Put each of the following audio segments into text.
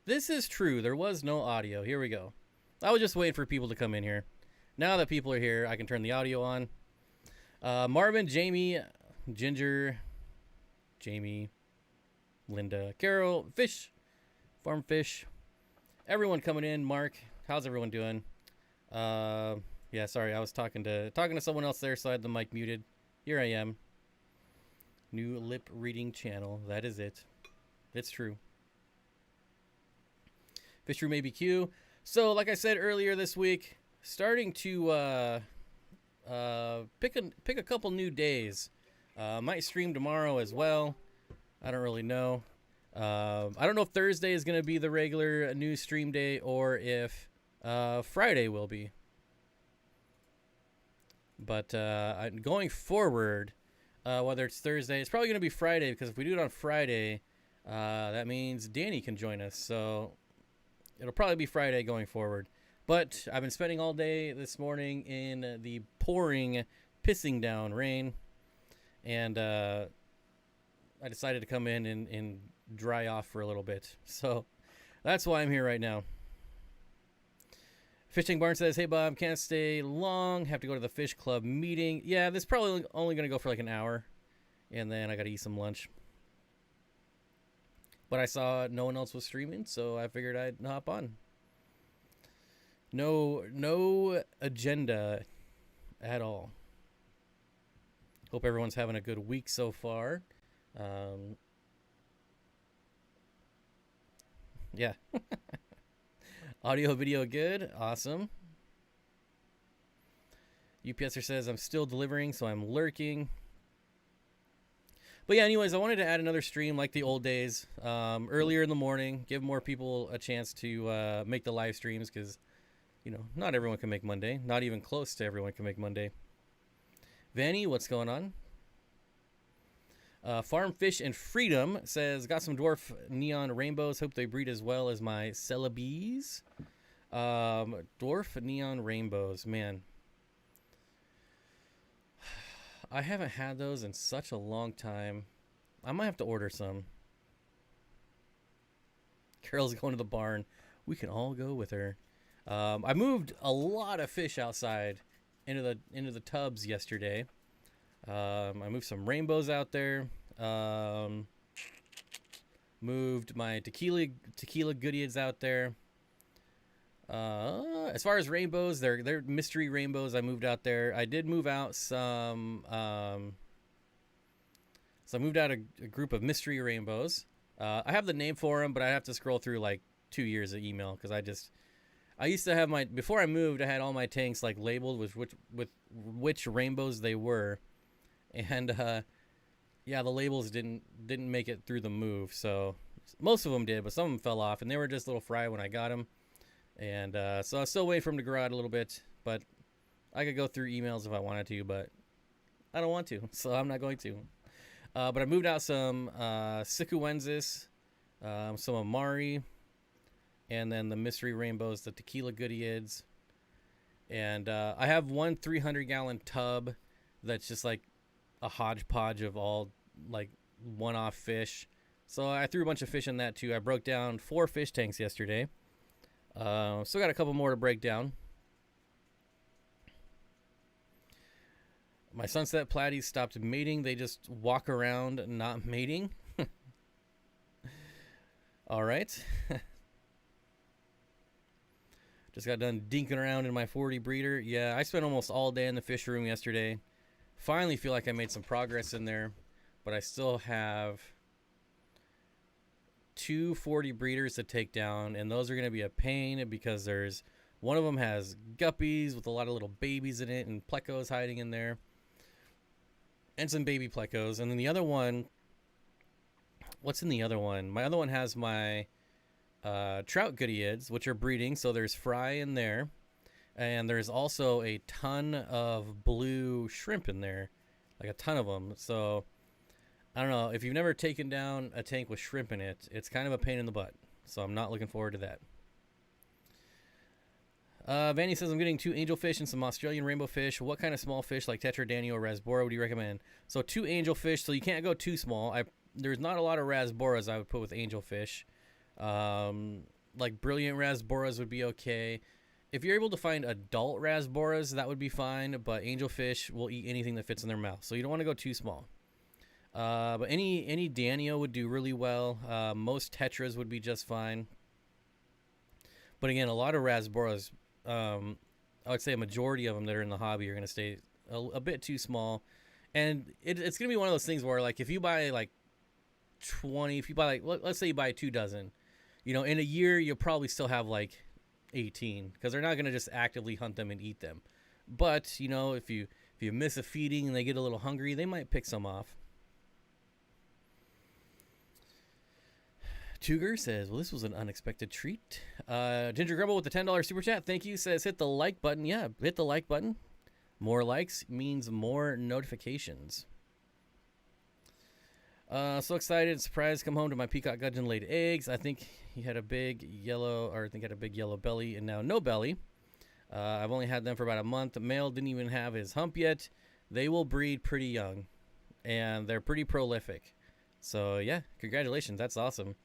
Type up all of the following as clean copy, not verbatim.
This is true. There was no audio. Here we go. I was just waiting for people to come in here. Now that people are here, I can turn the audio on. Marvin, Jamie, Ginger, Jamie, Linda, Carol, Fish, Farm Fish, everyone coming in. Mark, how's everyone doing? Yeah, sorry, I was talking to someone else there, so I had the mic muted. Here I am. New lip reading channel. That is it. It's true. Fish Room ABQ. So, like I said earlier this week, starting to pick a couple new days. Might stream tomorrow as well. I don't really know. I don't know if Thursday is going to be the regular new stream day or if Friday will be. But going forward, whether it's Thursday, it's probably going to be Friday, because if we do it on Friday, that means Danny can join us. So it'll probably be Friday going forward. But I've been spending all day this morning in the pouring, pissing down rain. And I decided to come in and dry off for a little bit. So that's why I'm here right now. Fishing Barn says, hey, Bob, can't stay long. Have to go to the fish club meeting. Yeah, this is probably only going to go for like an hour. And then I got to eat some lunch. But I saw no one else was streaming, so I figured I'd hop on. No agenda at all. Hope everyone's having a good week so far. Yeah. Audio, video, good. Awesome. UPSer says, I'm still delivering, so I'm lurking. But yeah, anyways, I wanted to add another stream like the old days, earlier in the morning, give more people a chance to make the live streams, because, you know, not everyone can make Monday. Not even close to everyone can make Monday. Vanny, what's going on? Farm Fish and Freedom says, got some dwarf neon rainbows. Hope they breed as well as my Celebes. Dwarf neon rainbows, man. I haven't had those in such a long time. I might have to order some. Carol's going to the barn. We can all go with her. I moved a lot of fish outside into the tubs yesterday. I moved some rainbows out there. Moved my tequila goodies out there. As far as rainbows, they're mystery rainbows. I moved out there. I did move out some. So I moved out a group of mystery rainbows. I have the name for them, but I have to scroll through like 2 years of email, because I used to have before I moved, I had all my tanks like labeled with which rainbows they were. And yeah, the labels didn't make it through the move. So most of them did, but some of them fell off, and they were just a little fry when I got them. And so I was still waiting for them to grow out a little bit, but I could go through emails if I wanted to, but I don't want to, so I'm not going to. But I moved out some Sicuensis, some Amari, and then the mystery rainbows, the tequila goodies. And I have one 300-gallon tub that's just like a hodgepodge of all like one-off fish. So I threw a bunch of fish in that too. I broke down 4 fish tanks yesterday. Still got a couple more to break down. My sunset platies stopped mating. They just walk around not mating. All right. Just got done dinking around in my 40 breeder. Yeah, I spent almost all day in the fish room yesterday. Finally feel like I made some progress in there, but I still have 2 40 breeders to take down, and those are going to be a pain, because one of them has guppies with a lot of little babies in it, and plecos hiding in there, and some baby plecos. And then the other one, what's in the other one? My other one has my trout goodies, which are breeding, so there's fry in there. And there's also a ton of blue shrimp in there, like a ton of them. So I don't know, if you've never taken down a tank with shrimp in it, it's kind of a pain in the butt. So I'm not looking forward to that. Vanny says, I'm getting 2 angelfish and some Australian rainbow fish. What kind of small fish like Tetra, Danio, or Rasbora would you recommend? So 2 angelfish, so you can't go too small. There's not a lot of Rasboras I would put with angelfish. Like brilliant rasboras would be okay. If you're able to find adult rasboras, that would be fine, but angelfish will eat anything that fits in their mouth, so you don't want to go too small. But any Danio would do really well. Most tetras would be just fine. But again, a lot of rasboras, I would say a majority of them that are in the hobby are going to stay a bit too small. And it's going to be one of those things where, like, if you buy like 20, if you buy like, let's say you buy 2 dozen, you know, in a year you'll probably still have like 18, because they're not going to just actively hunt them and eat them. But you know, if you miss a feeding and they get a little hungry, they might pick some off. Tuger says, well, this was an unexpected treat. Ginger Grumble with the $10 super chat, thank you, says hit the like button. Yeah, hit the like button. More likes means more notifications. So excited, surprised to come home to my peacock gudgeon laid eggs. I think he had a big yellow, or I think had a big yellow belly, and now no belly. I've only had them for about a month. The male didn't even have his hump yet. They will breed pretty young, and they're pretty prolific. So yeah, congratulations, that's awesome.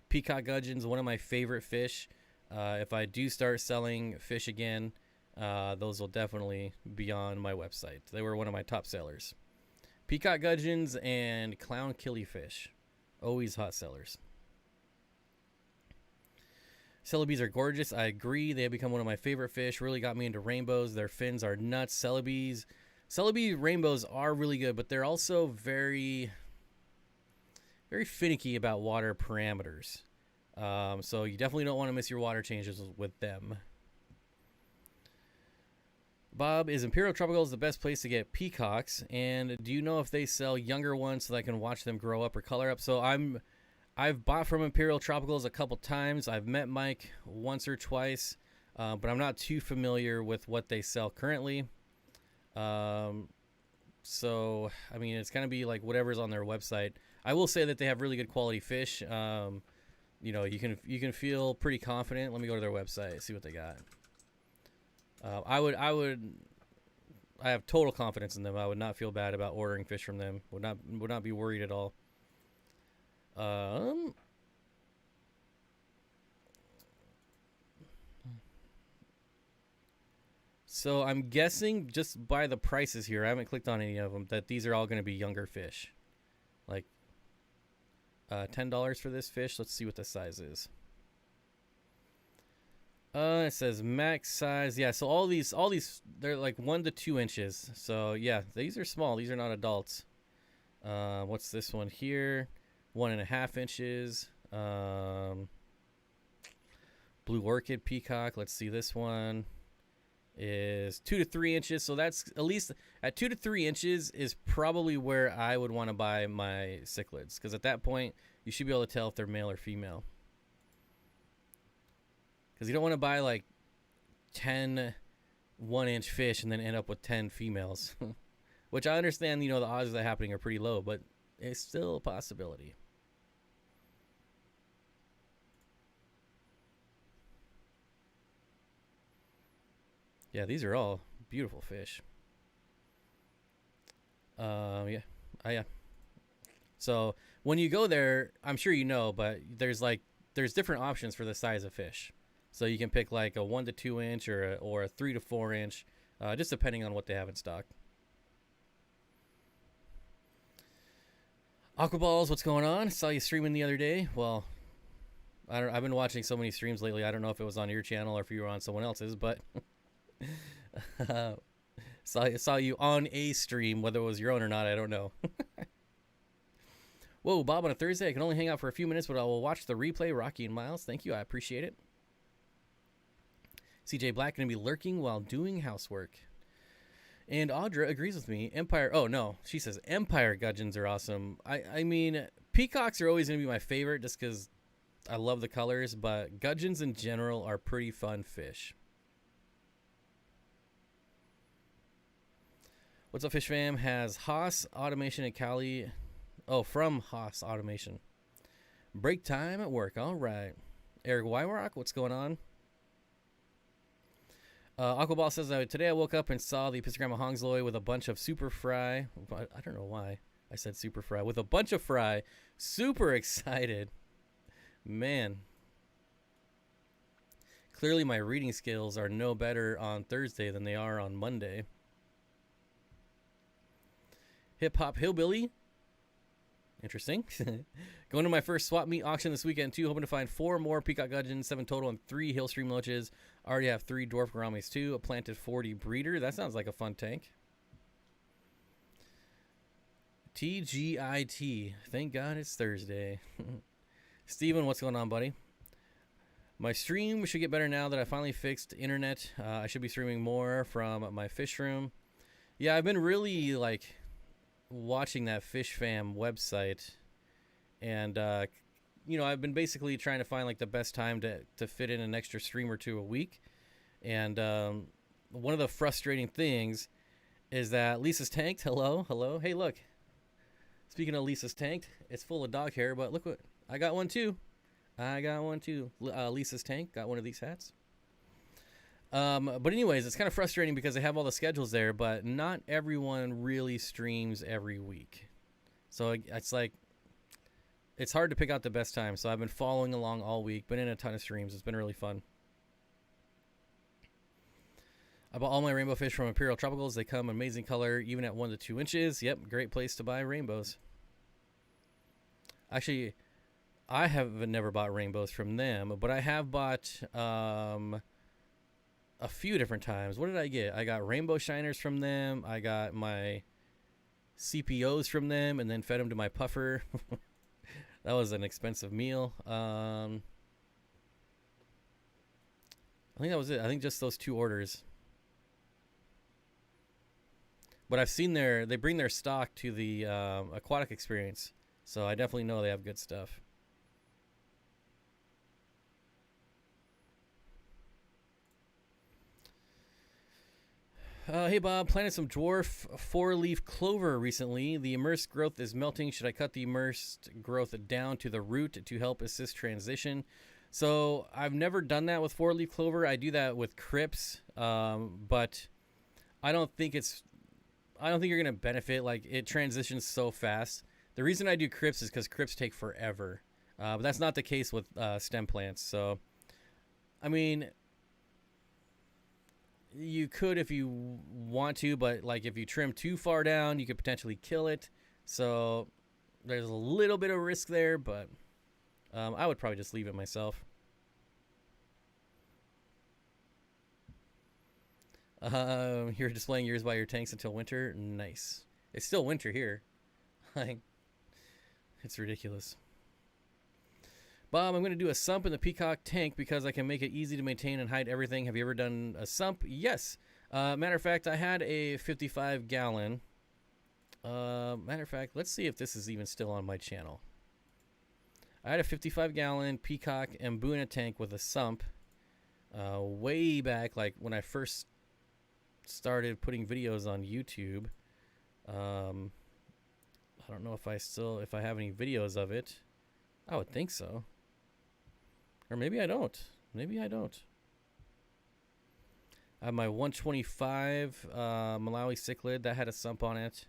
Peacock gudgeon's one of my favorite fish. If I do start selling fish again, those will definitely be on my website. They were one of my top sellers. Peacock gudgeons and clown killifish, always hot sellers. Celebes are gorgeous. I agree. They have become one of my favorite fish. Really got me into rainbows. Their fins are nuts. Celebes rainbows are really good, but they're also very, very finicky about water parameters. So you definitely don't want to miss your water changes with them. Bob, is Imperial Tropicals the best place to get peacocks? And do you know if they sell younger ones so that I can watch them grow up or color up? So I've bought from Imperial Tropicals a couple times. I've met Mike once or twice, but I'm not too familiar with what they sell currently. So I mean, it's gonna be like whatever's on their website. I will say that they have really good quality fish. You know, you can feel pretty confident. Let me go to their website, see what they got. I have total confidence in them. I would not feel bad about ordering fish from them. Would not be worried at all. So I'm guessing just by the prices here, I haven't clicked on any of them, that these are all going to be younger fish. Like $10 for this fish. Let's see what the size is. It says max size. Yeah, so all these they're like 1 to 2 inches. So yeah, these are small. These are not adults. What's this one here? 1.5 inches. Blue orchid peacock. Let's see, this one is 2 to 3 inches. So that's at least at 2 to 3 inches is probably where I would want to buy my cichlids, because at that point you should be able to tell if they're male or female. Because you don't want to buy like 10 1-inch fish and then end up with 10 females. Which I understand, you know, the odds of that happening are pretty low, but it's still a possibility. Yeah, these are all beautiful fish. Yeah. Yeah. So when you go there, I'm sure you know, but there's different options for the size of fish. So you can pick like a 1 to 2 inch or a 3 to 4 inch, just depending on what they have in stock. Aquaballs, what's going on? Saw you streaming the other day. Well, I've been watching so many streams lately. I don't know if it was on your channel or if you were on someone else's, but saw you on a stream. Whether it was your own or not, I don't know. Whoa, Bob, on a Thursday, I can only hang out for a few minutes, but I will watch the replay. Rocky and Miles, thank you. I appreciate it. CJ Black going to be lurking while doing housework. And Audra agrees with me. Empire. Oh, no. She says Empire gudgeons are awesome. I mean, peacocks are always going to be my favorite just because I love the colors, but gudgeons in general are pretty fun fish. What's up, Fish Fam? Has Haas Automation and Cali. Oh, from Haas Automation. Break time at work. All right. Eric Wyrock, what's going on? Aquaball says, today I woke up and saw the Piscograma Hongsloi with a bunch of super fry. I don't know why I said super fry. With a bunch of fry. Super excited. Man, Clearly, my reading skills are no better on Thursday than they are on Monday. Hip Hop Hillbilly. Interesting. Going to my first swap meet auction this weekend, too. Hoping to find 4 more peacock gudgeons, 7 total, and 3 Hillstream loaches. Already have 3 dwarf gouramis, too. A planted 40 breeder. That sounds like a fun tank. TGIT. Thank God it's Thursday. Steven, what's going on, buddy? My stream should get better now that I finally fixed internet. I should be streaming more from my fish room. Yeah, I've been really, like, watching that Fish Fam website. And, you know, I've been basically trying to find, like, the best time to fit in an extra stream or 2 a week. And one of the frustrating things is that Lisa's tanked. Hello, hello. Hey, look. Speaking of Lisa's tanked, it's full of dog hair, but look what I got one too. Lisa's tank got one of these hats. But anyways, it's kind of frustrating because they have all the schedules there, but not everyone really streams every week. So it's like it's hard to pick out the best time. So I've been following along all week, been in a ton of streams. It's been really fun. I bought all my rainbow fish from Imperial Tropicals. They come amazing color, even at 1 to 2 inches. Yep, great place to buy rainbows. Actually, I have never bought rainbows from them, but I have bought a few different times. What did I get? I got rainbow shiners from them. I got my CPOs from them, and then fed them to my puffer. That was an expensive meal. I think that was it. I think just those 2 orders. But I've seen they bring their stock to the aquatic experience. So I definitely know they have good stuff. Hey Bob, planted some dwarf 4-leaf clover recently. The immersed growth is melting. Should I cut the immersed growth down to the root to help assist transition? So I've never done that with 4-leaf clover. I do that with crypts, but I don't think you're gonna benefit. Like, it transitions so fast. The reason I do crypts is because crypts take forever, but that's not the case with stem plants. So, I mean, you could if you want to, but like if you trim too far down, you could potentially kill it. So there's a little bit of risk there, but I would probably just leave it myself. You're displaying yours by your tanks until winter. Nice. It's still winter here. Like, it's ridiculous. Bob, I'm going to do a sump in the peacock tank because I can make it easy to maintain and hide everything. Have you ever done a sump? Yes. Matter of fact, I had a 55-gallon. Matter of fact, let's see if this is even still on my channel. I had a 55-gallon peacock and Mbuna tank with a sump way back, like when I first started putting videos on YouTube. I don't know if I have any videos of it. I would think so. Or maybe I don't. Maybe I don't. I have my 125 Malawi cichlid that had a sump on it.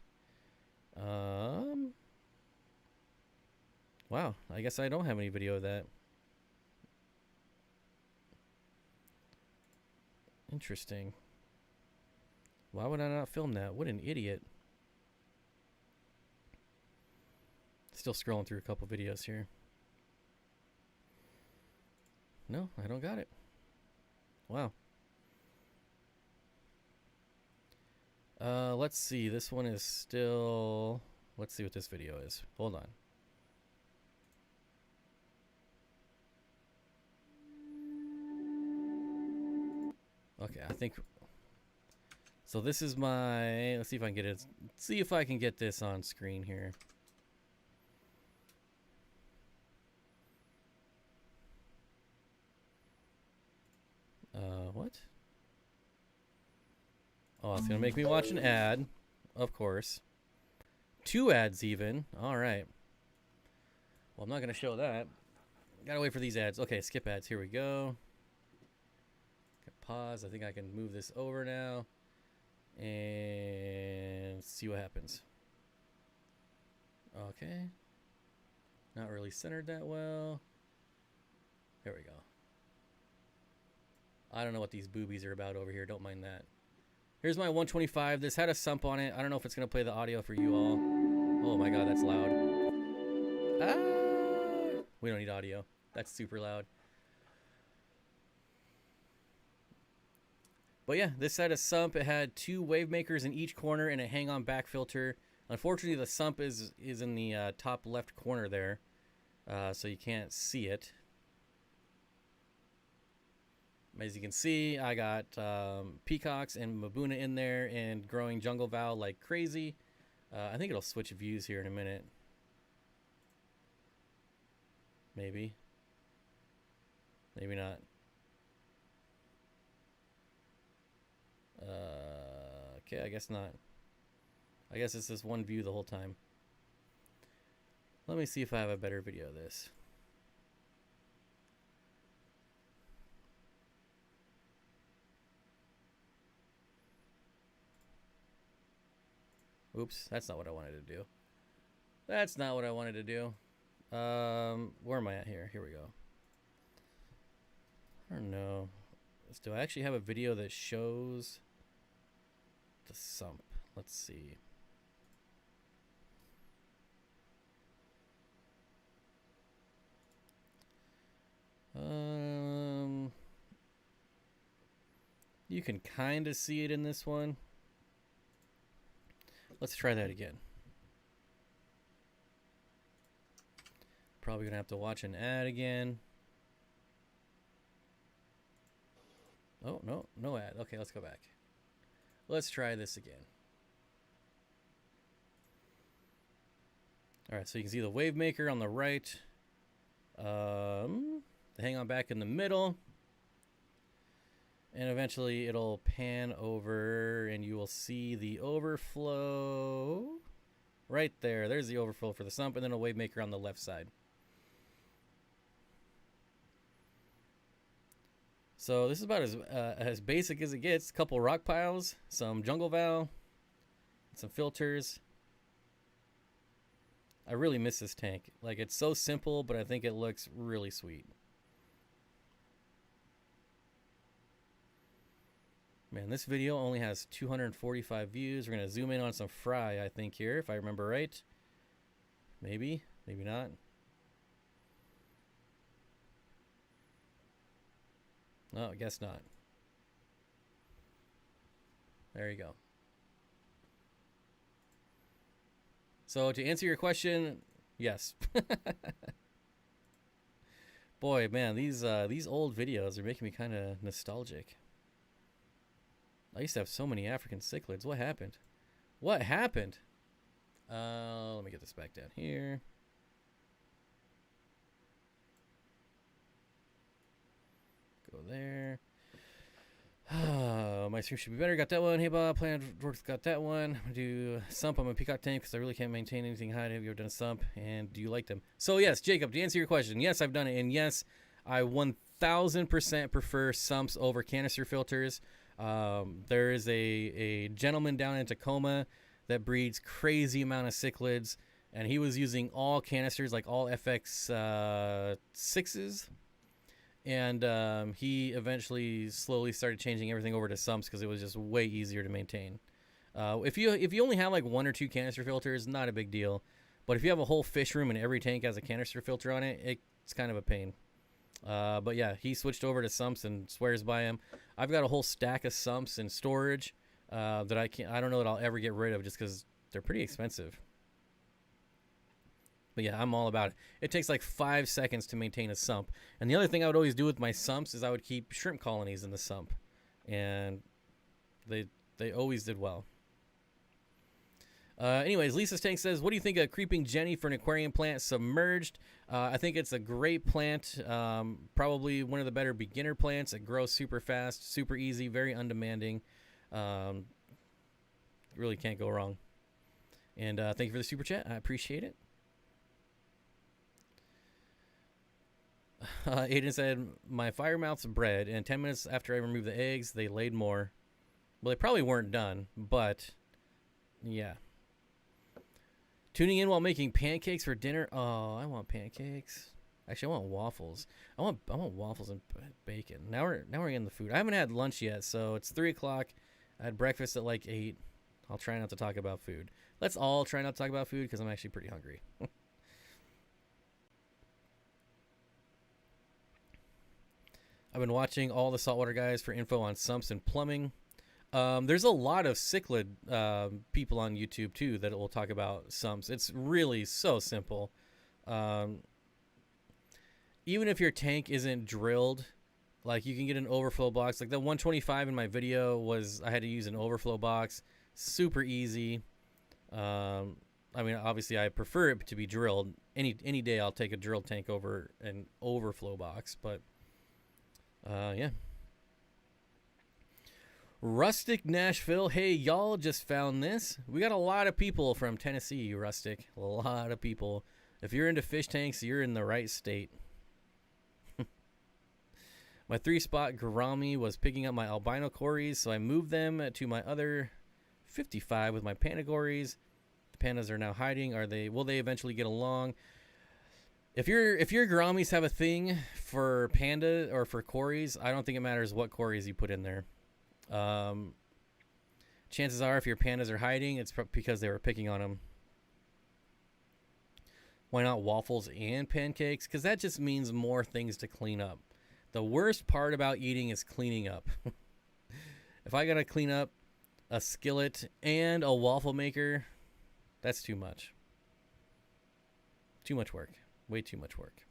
Wow, I guess I don't have any video of that. Interesting. Why would I not film that? What an idiot. Still scrolling through a couple videos here. No, I don't got it. Wow. Let's see. This one is still... Let's see what this video is. Hold on. Okay, I think... So this is my... Let's see if I can get it. See if I can get this on screen here. What? Oh, it's gonna make me watch an ad. Of course. 2 ads even. Alright. Well, I'm not gonna show that. Gotta wait for these ads. Okay, skip ads. Here we go. Pause. I think I can move this over now. And see what happens. Okay. Not really centered that well. There we go. I don't know what these boobies are about over here. Don't mind that. Here's my 125. This had a sump on it. I don't know if it's going to play the audio for you all. Oh my god, that's loud. Ah! We don't need audio. That's super loud. But yeah, this had a sump. It had 2 wave makers in each corner and a hang-on back filter. Unfortunately, the sump is in the top left corner there, so you can't see it. As you can see, I got peacocks and Mabuna in there and growing jungle val like crazy. I think it'll switch views here in a minute. Maybe. Maybe not. Okay, I guess not. I guess it's this one view the whole time. Let me see if I have a better video of this. Oops, that's not what I wanted to do. That's not what I wanted to do. Where am I at here? Here we go. I don't know. Do I actually have a video that shows the sump? Let's see. You can kind of see it in this one. Let's try that again. Probably gonna have to watch an ad again. Oh, no ad. Okay, let's go back. Let's try this again. All right, so you can see the wave maker on the right. The hang on back in the middle. And eventually it'll pan over and you will see the overflow right there. There's the overflow for the sump, and then a wave maker on the left side. So this is about as basic as it gets. A couple rock piles, some jungle val, some filters. I really miss this tank. Like, it's so simple, but I think it looks really sweet. Man, this video only has 245 views. We're going to zoom in on some fry, I think, here, if I remember right. Maybe, maybe not. No, I guess not. There you go. So to answer your question, yes. Boy, man, these old videos are making me kind of nostalgic. I used to have so many African cichlids. What happened? What happened? Let me get this back down here. Go there. My stream should be better. Got that one. Hey, Bob. Plan works. Got that one. I'm gonna do sump on my peacock tank because I really can't maintain anything high. Have you ever done a sump? And do you like them? So yes, Jacob, to answer your question, yes, I've done it. And yes, I 1000% prefer sumps over canister filters. There is a gentleman down in Tacoma that breeds crazy amount of cichlids, and he was using all canisters, like all FX 6s. And he eventually slowly started changing everything over to sumps because it was just way easier to maintain. If you only have like 1 or 2 canister filters, not a big deal. But if you have a whole fish room and every tank has a canister filter on it, it's kind of a pain. But yeah, he switched over to sumps and swears by him. I've got a whole stack of sumps in storage that I don't know that I'll ever get rid of just because they're pretty expensive. But yeah, I'm all about it. It takes like 5 seconds to maintain a sump. And the other thing I would always do with my sumps is I would keep shrimp colonies in the sump. And they always did well. Anyways, Lisa's Tank says, what do you think of Creeping Jenny for an aquarium plant submerged? I think it's a great plant. Probably one of the better beginner plants. It grows super fast, super easy, very undemanding. Really can't go wrong. And thank you for the super chat. I appreciate it. Aiden said, my fire mouths bred, and 10 minutes after I removed the eggs, they laid more. Well, they probably weren't done, but yeah. Tuning in while making pancakes for dinner. Oh, I want pancakes. Actually, I want waffles. I want waffles and bacon. Now we're getting the food. I haven't had lunch yet, so it's 3 o'clock. I had breakfast at like 8. I'll try not to talk about food. Let's all try not to talk about food because I'm actually pretty hungry. I've been watching all the saltwater guys for info on sumps and plumbing. There's a lot of cichlid people on YouTube too that will talk about sumps. It's really so simple. Even if your tank isn't drilled, like you can get an overflow box. Like the 125 in my video was, I had to use an overflow box. Super easy. I mean, obviously I prefer it to be drilled. Any day I'll take a drilled tank over an overflow box, but yeah. Rustic Nashville. Hey, y'all just found this. We got a lot of people from Tennessee, Rustic. A lot of people. If you're into fish tanks, you're in the right state. My 3-spot gourami was picking up my albino cories, so I moved them to my other 55 with my panagories. The pandas are now hiding. Will they eventually get along? If your gouramis have a thing for panda or for cories, I don't think it matters what cories you put in there. Chances are if your pandas are hiding, it's because they were picking on them. Why not waffles and pancakes? Because that just means more things to clean up. The worst part about eating is cleaning up. If I gotta clean up a skillet and a waffle maker, that's too much. Too much work. Way too much work.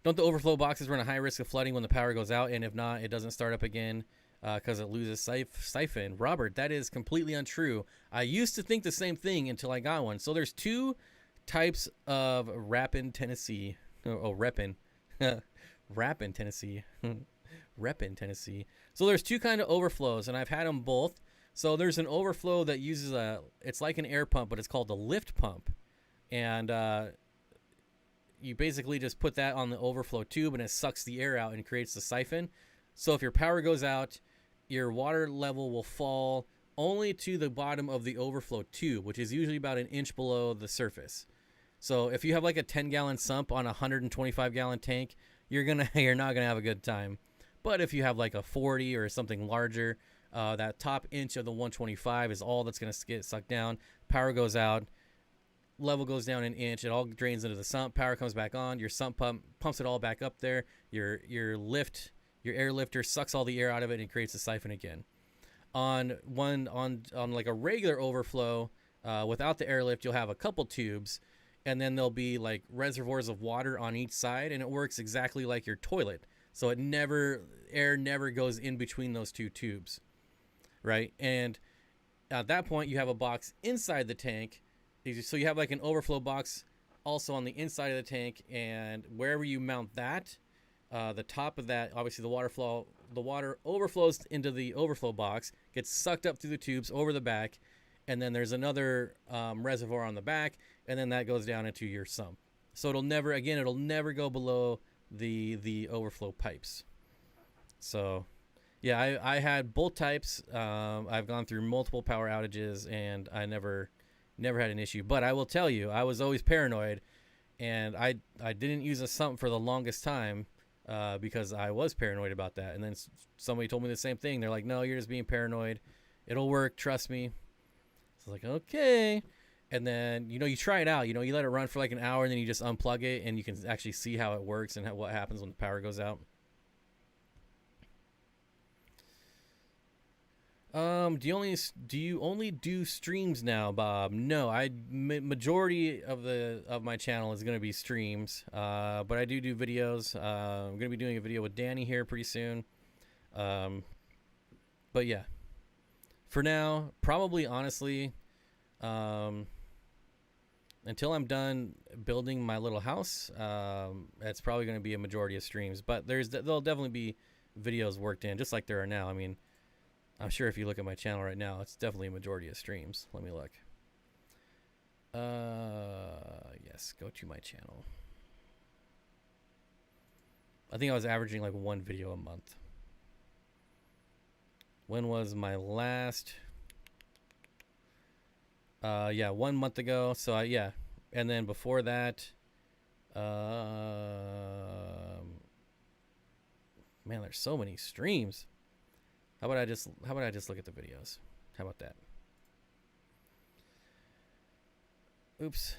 Don't the overflow boxes run a high risk of flooding when the power goes out? And if not, it doesn't start up again because it loses siphon. Robert, that is completely untrue. I used to think the same thing until I got one. So there's 2 types of Rappin, Tennessee. Reppin. Rappin, Tennessee. Reppin, Tennessee. So there's 2 kind of overflows, and I've had them both. So there's an overflow that uses it's like an air pump, but it's called a lift pump. And you basically just put that on the overflow tube, and it sucks the air out and creates the siphon. So if your power goes out, your water level will fall only to the bottom of the overflow tube, which is usually about an inch below the surface. So if you have like a 10-gallon sump on a 125-gallon tank, you're not gonna have a good time. But if you have like a 40 or something larger, that top inch of the 125 is all that's gonna get sucked down. Power goes out, level goes down an inch, it all drains into the sump, power comes back on, your sump pump pumps it all back up there, your air lifter sucks all the air out of it and creates a siphon again. On like a regular overflow, without the airlift, you'll have a couple tubes, and then there'll be like reservoirs of water on each side, and it works exactly like your toilet. So air never goes in between those 2 tubes, right? And at that point, you have a box inside the tank. So you have like an overflow box also on the inside of the tank, and wherever you mount that, the top of that, obviously the water overflows into the overflow box, gets sucked up through the tubes over the back, and then there's another reservoir on the back, and then that goes down into your sump. So it'll never go below the overflow pipes. So yeah, I had both types. I've gone through multiple power outages, and I never had an issue. But I will tell you, I was always paranoid, and I didn't use a sump for the longest time because I was paranoid about that. And then somebody told me the same thing. They're like, no, you're just being paranoid. It'll work. Trust me. So I was like, okay. And then, you try it out. You let it run for like an hour, and then you just unplug it, and you can actually see how it works and what happens when the power goes out. Do you only do streams now, Bob? No, majority of my channel is going to be streams. But I do videos. I'm going to be doing a video with Danny here pretty soon. But yeah, for now, probably honestly, until I'm done building my little house, it's probably going to be a majority of streams, but there'll definitely be videos worked in, just like there are now. I mean, I'm sure if you look at my channel right now, it's definitely a majority of streams. Let me look. Yes, go to my channel. I think I was averaging like 1 video a month. When was my last? Yeah, 1 month ago. So yeah, And then before that, man, there's so many streams. How about I just look at the videos? How about that? Oops.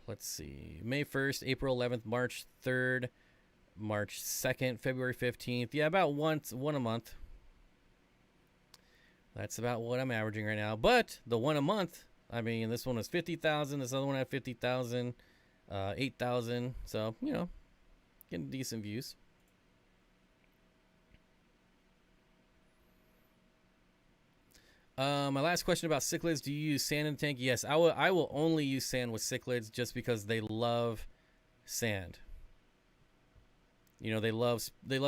Let's see. May 1st, April 11th, March 3rd, March 2nd, February 15th. Yeah, about one a month. That's about what I'm averaging right now. But the one a month, I mean, this one was 50,000. This other one had 50,000, 8,000. So, you know, getting decent views. My last question about cichlids. Do you use sand in the tank? Yes, I will only use sand with cichlids just because they love sand. You know, they love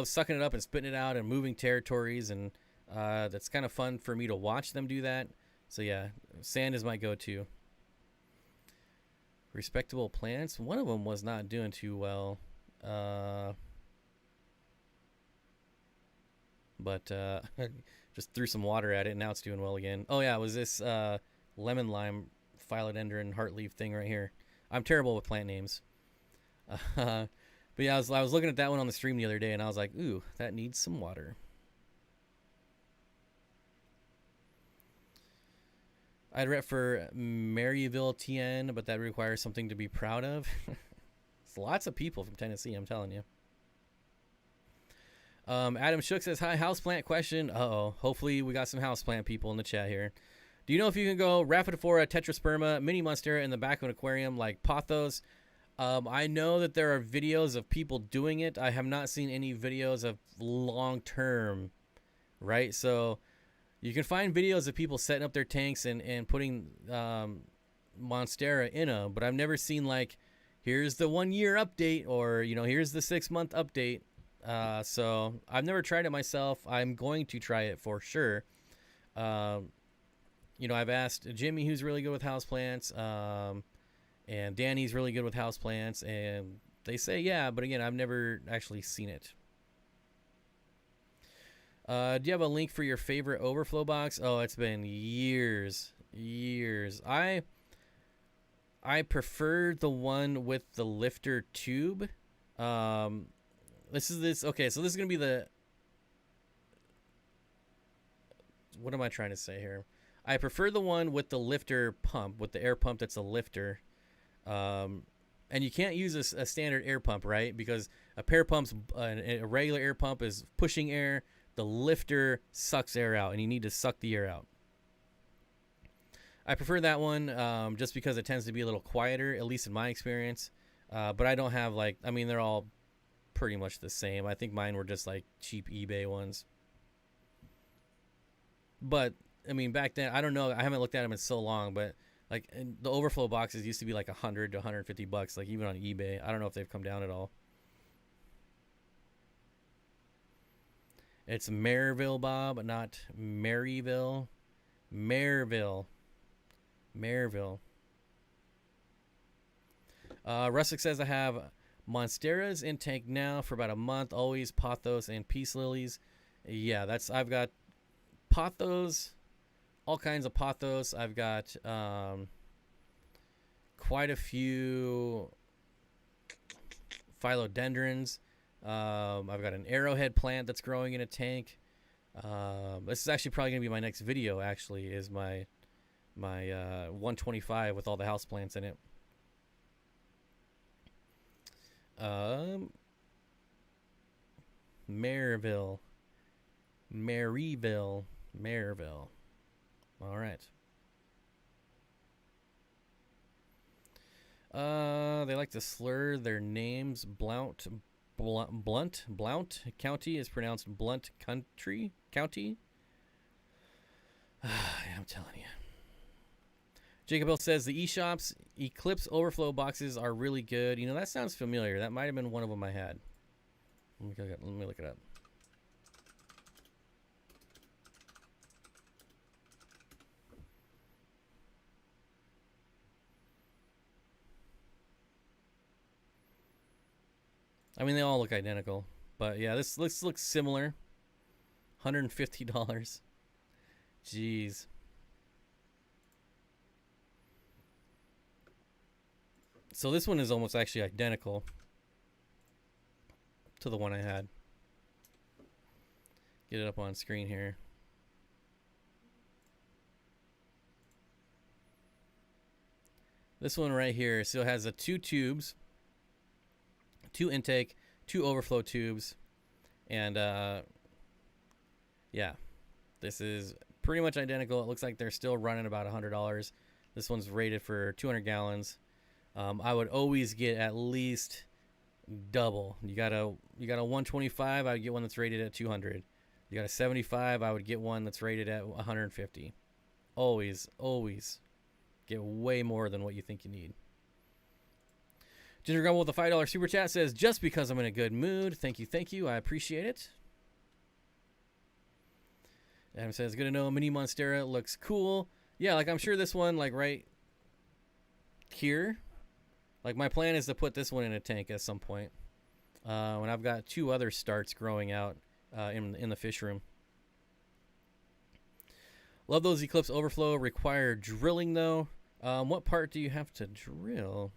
sucking it up and spitting it out and moving territories, and that's kind of fun for me to watch them do that. So yeah, sand is my go-to. Respectable plants. One of them was not doing too well. But just threw some water at it, and now it's doing well again. Oh yeah, it was this lemon lime philodendron heartleaf thing right here. I'm terrible with plant names. But yeah, I was looking at that one on the stream the other day, and I was like, ooh, that needs some water. I'd rep for Maryville, TN, but that requires something to be proud of. It's lots of people from Tennessee, I'm telling you. Adam Shook says, hi, houseplant question. Uh-oh. Hopefully we got some houseplant people in the chat here. Do you know if you can go Rhaphidophora, Tetrasperma, Mini Monstera in the back of an aquarium like pothos? I know that there are videos of people doing it. I have not seen any videos of long-term, right? So you can find videos of people setting up their tanks and putting Monstera in them, but I've never seen like, here's the 1 year update, or, you know, here's the 6 month update. So I've never tried it myself. I'm going to try it for sure. You know, I've asked Jimmy, who's really good with houseplants, and Danny's really good with houseplants, and they say, yeah, but again, I've never actually seen it. Do you have a link for your favorite Overflow box? Oh, it's been years. I prefer the one with the lifter tube. Okay, so this is going to be the, what am I trying to say here? I prefer the one with the lifter pump, with the air pump that's a lifter. And you can't use a standard air pump, right? Because a pair pump's, a regular air pump is pushing air. The lifter sucks air out, and you need to suck the air out. I prefer that one just because it tends to be a little quieter, at least in my experience. But I don't have, like, I mean, they're all pretty much the same. I think mine were just like cheap eBay ones. But I mean, back then, I don't know. I haven't looked at them in so long, but like the Overflow boxes used to be like $100 to $150, like even on eBay. I don't know if they've come down at all. It's Maryville, Bob, not Maryville. Maryville. Rustic says, I have Monsteras in tank now for about a month. Always pothos and peace lilies. Yeah, I've got pothos, all kinds of pothos. I've got quite a few philodendrons. I've got an arrowhead plant that's growing in a tank. This is actually probably gonna be my next video. Actually, is my 125 with all the house plants in it. Maryville. All right. They like to slur their names. Blount County is pronounced Blunt County. I'm telling you. Jacob Hill says the eShops Eclipse Overflow boxes are really good. You know, that sounds familiar. That might have been one of them I had. Let me look it up. I mean, they all look identical, but yeah, this looks similar. $150. Jeez. So this one is almost actually identical to the one I had. Get it up on screen here. This one right here still has 2 tubes, 2 intake, 2 overflow tubes, and yeah, this is pretty much identical. It looks like they're still running about $100. This one's rated for 200 gallons. I would always get at least double. You got a 125, I would get one that's rated at 200. You got a 75, I would get one that's rated at 150. Always get way more than what you think you need. Ginger Grumble with a $5 super chat says, just because I'm in a good mood. Thank you. I appreciate it. Adam says, good to know. Mini Monstera looks cool. Yeah, like I'm sure this one, like right here, like my plan is to put this one in a tank at some point. When I've got 2 other starts growing out in the fish room. Love those Eclipse Overflow. Require drilling though. What part do you have to drill?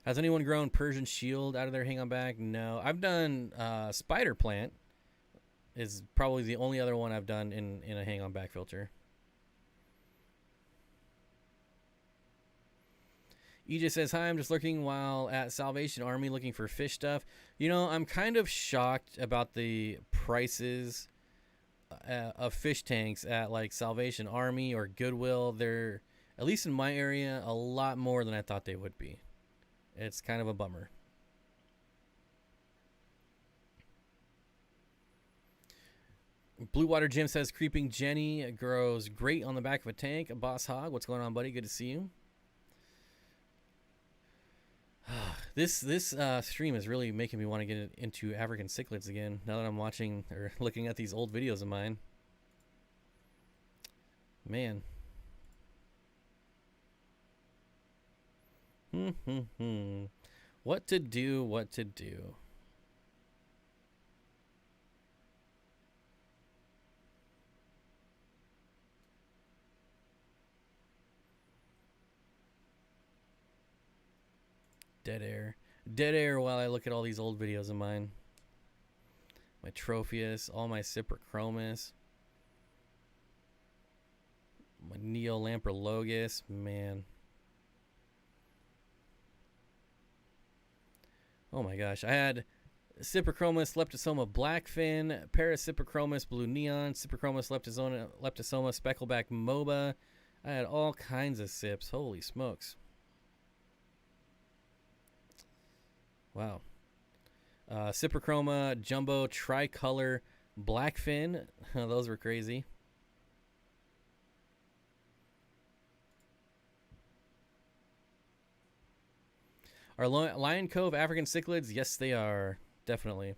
Has anyone grown Persian Shield out of their hang-on bag? No. I've done Spider Plant. Is probably the only other one I've done in a hang-on back filter. EJ says, hi, I'm just lurking while at Salvation Army looking for fish stuff. You know, I'm kind of shocked about the prices of fish tanks at like Salvation Army or Goodwill. They're, at least in my area, a lot more than I thought they would be. It's kind of a bummer. Blue Water Jim says, creeping Jenny grows great on the back of a tank. Boss Hog, what's going on, buddy? Good to see you. This stream is really making me want to get into African cichlids again now that I'm watching or looking at these old videos of mine. Man. What to do. Dead air while I look at all these old videos of mine. My Tropheus, all my Cyprichromis, my Neolamprologus, man. Oh my gosh, I had Cyprichromis leptosoma blackfin, Paracyprichromis blue neon, Cyprichromis leptosoma speckleback moba. I had all kinds of sips. Holy smokes. Wow. Cyprichroma jumbo tricolor blackfin. Those were crazy. Are Lion Cove African cichlids? Yes, they are. Definitely.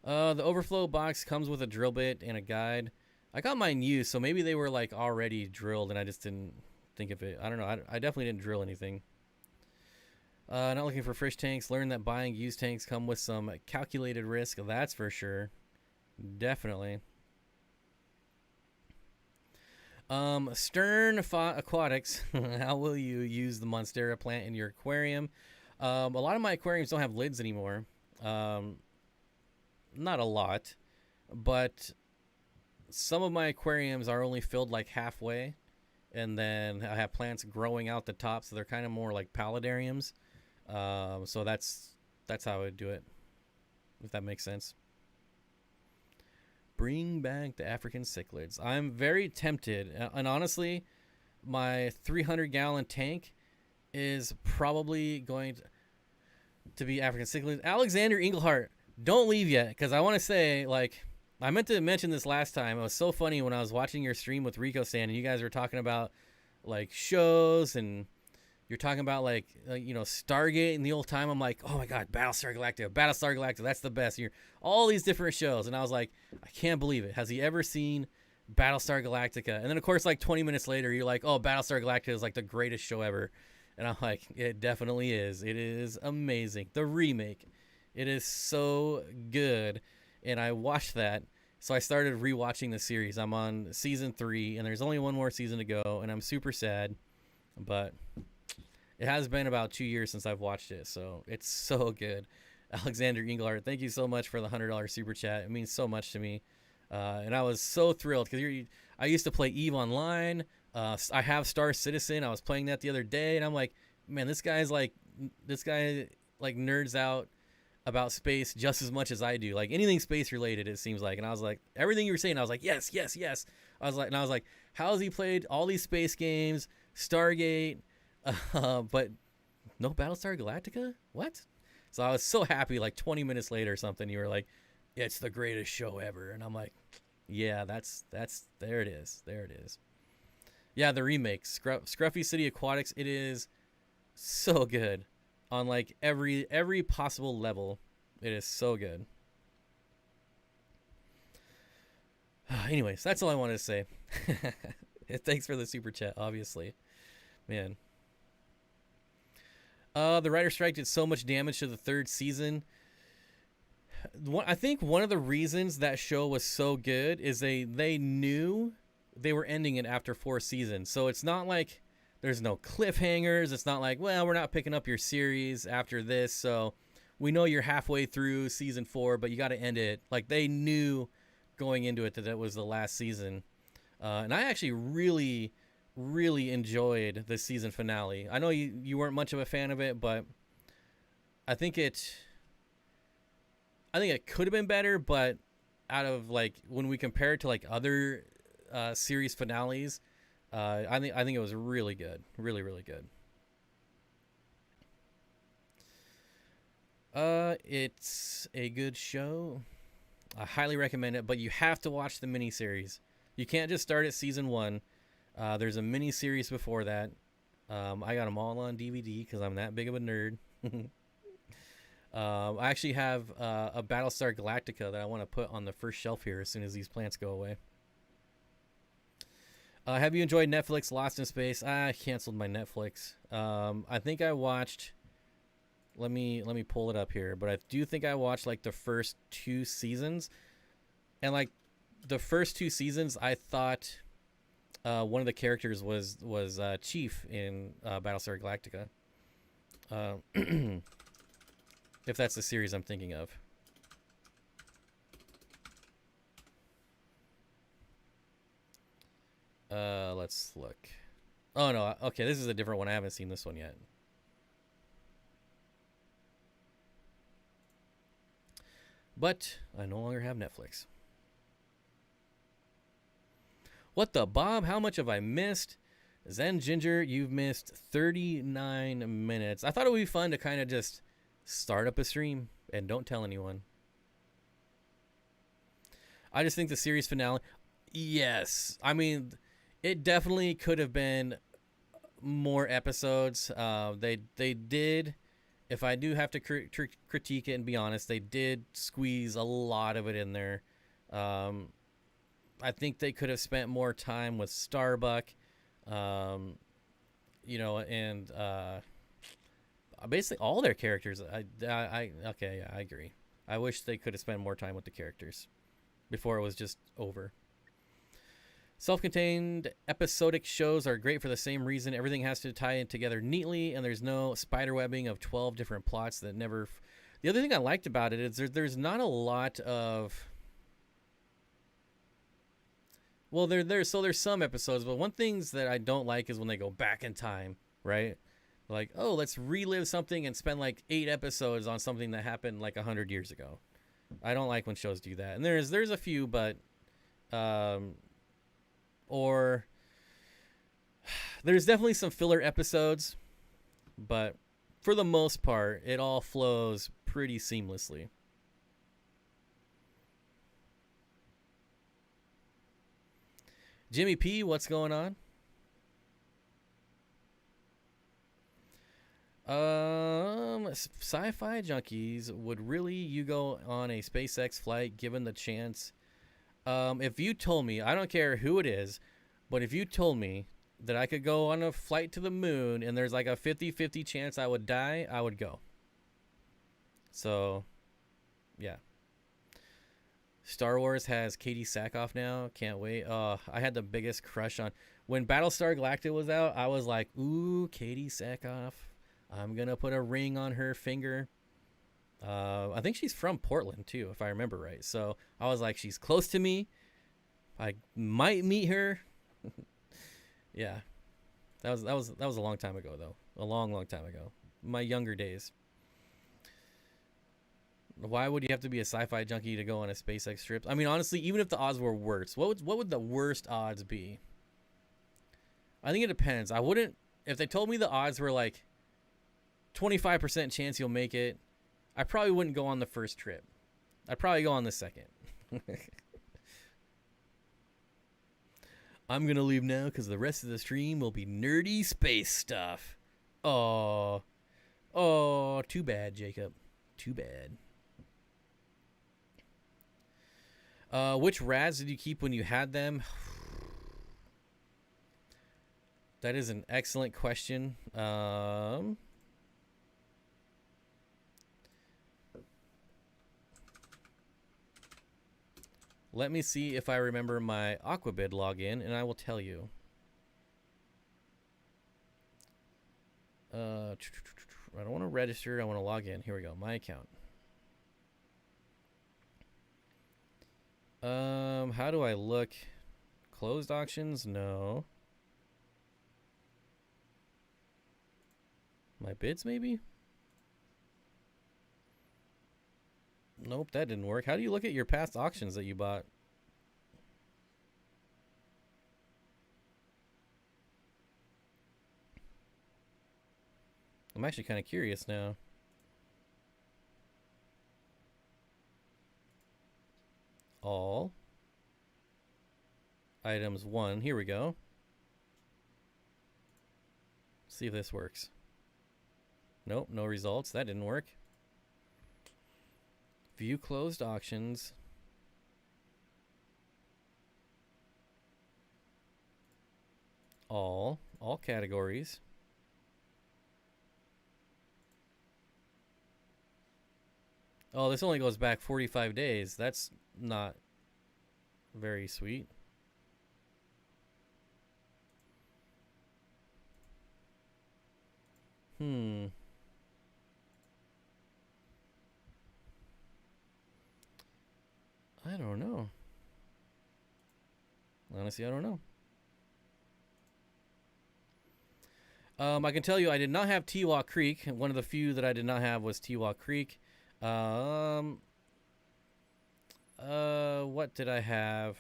The Overflow box comes with a drill bit and a guide. I got mine used, so maybe they were like already drilled and I just didn't think of it. I don't know. I definitely didn't drill anything. Not looking for fish tanks. Learn that buying used tanks come with some calculated risk. That's for sure. Definitely. Steenfott Aquatics. How will you use the Monstera plant in your aquarium? A lot of my aquariums don't have lids anymore. Not a lot, but some of my aquariums are only filled like halfway, and then I have plants growing out the top, so they're kind of more like paludariums. So that's how I would do it, if that makes sense. Bring back the African cichlids. I'm very tempted, and honestly, my 300-gallon tank is probably going to be African cichlids. Alexander Englehart, don't leave yet, because I want to say, like, I meant to mention this last time. It was so funny when I was watching your stream with Rico Stan, and you guys were talking about, like, shows, and you're talking about, like you know, Stargate in the old time. I'm like, oh my God, Battlestar Galactica, that's the best. You're all these different shows. And I was like, I can't believe it. Has he ever seen Battlestar Galactica? And then, of course, like 20 minutes later, you're like, oh, Battlestar Galactica is like the greatest show ever. And I'm like, it definitely is. It is amazing. The remake, it is so good. And I watched that, So I started rewatching the series. I'm on season 3, and there's only one more season to go, and I'm super sad. But it has been about 2 years since I've watched it, so it's so good. Alexander Engelhardt, thank you so much for the $100 super chat. It means so much to me. And I was so thrilled because I used to play EVE Online. I have Star Citizen. I was playing that the other day, and I'm like, man, this guy like nerds out about space just as much as I do. Like anything space related, it seems like. And I was like, everything you were saying, I was like, yes, yes, yes. I was like, how has he played all these space games, Stargate, but no Battlestar Galactica? What? So I was so happy. Like 20 minutes later or something, you were like, it's the greatest show ever. And I'm like, yeah, that's there it is. There it is. Yeah, the remake, Scruffy City Aquatics, it is so good on like every possible level. It is so good. Anyways, that's all I wanted to say. Thanks for the super chat, obviously. Man. The writer strike did so much damage to the 3rd season. I think one of the reasons that show was so good is they knew they were ending it after 4 seasons. So it's not like there's no cliffhangers. It's not like, well, we're not picking up your series after this, so we know you're halfway through season 4, but you got to end it. Like they knew going into it that was the last season. And I actually really, really enjoyed the season finale. I know you weren't much of a fan of it, but I think it could have been better, but out of like when we compare it to like other series finales, I think it was really good, really, really good. It's a good show. I highly recommend it, but you have to watch the miniseries. You can't just start at season 1. There's a miniseries before that. I got them all on DVD because I'm that big of a nerd. I actually have a Battlestar Galactica that I want to put on the first shelf here as soon as these plants go away. Have you enjoyed Netflix Lost in Space? I canceled my Netflix. I think I watched... Let me pull it up here. But I do think I watched like the first 2 seasons. And like the first 2 seasons, I thought one of the characters was Chief in Battlestar Galactica. If that's the series I'm thinking of. Let's look. Oh no, okay, this is a different one. I haven't seen this one yet. But I no longer have Netflix. What the Bob? How much have I missed? Zen Ginger, you've missed 39 minutes. I thought it would be fun to kind of just start up a stream and don't tell anyone. I just think the series finale... Yes. I mean, it definitely could have been more episodes. They did... If I do have to critique it and be honest, they did squeeze a lot of it in there. I think they could have spent more time with Starbuck, you know, and basically all their characters. Okay, yeah, I agree. I wish they could have spent more time with the characters before it was just over. Self-contained episodic shows are great for the same reason. Everything has to tie in together neatly, and there's no spiderwebbing of 12 different plots that never... The other thing I liked about it is there's not a lot of... Well, there's some episodes, but one things that I don't like is when they go back in time, right? Like, oh, let's relive something and spend like 8 episodes on something that happened like 100 years ago. I don't like when shows do that. And there's a few, but... Or there's definitely some filler episodes, but for the most part, it all flows pretty seamlessly. Jimmy P, what's going on? Sci-fi junkies, would really you go on a SpaceX flight given the chance? If you told me, I don't care who it is, but if you told me that I could go on a flight to the moon and there's like a 50-50 chance I would die, I would go. So, yeah. Star Wars has Katie Sackhoff now. Can't wait. I had the biggest crush on when Battlestar Galactica was out. I was like, ooh, Katie Sackhoff. I'm gonna put a ring on her finger. I think she's from Portland too, if I remember right. So I was like, she's close to me. I might meet her. Yeah, that was a long time ago though. A long time ago. My younger days. Why would you have to be a sci-fi junkie to go on a SpaceX trip? I mean, honestly, even if the odds were worse, what would the worst odds be? I think it depends. I wouldn't, if they told me the odds were like 25% chance you'll make it, I probably wouldn't go on the first trip. I'd probably go on the second. I'm going to leave now because the rest of the stream will be nerdy space stuff. Oh, too bad, Jacob. Too bad. Which rads did you keep when you had them? That is an excellent question. Let me see if I remember my Aquabid login, and I will tell you. I don't want to register. I want to log in. Here we go. My account. How do I look? Closed auctions? No. My bids, maybe? Nope, that didn't work. How do you look at your past auctions that you bought? I'm actually kind of curious now. All items 1. Here we go. See if this works. Nope, no results. That didn't work. View closed auctions. All categories. Oh, this only goes back 45 days. That's not very sweet. I don't know. Honestly, I don't know. I can tell you I did not have Tewa Creek. One of the few that I did not have was Tewa Creek. What did I have?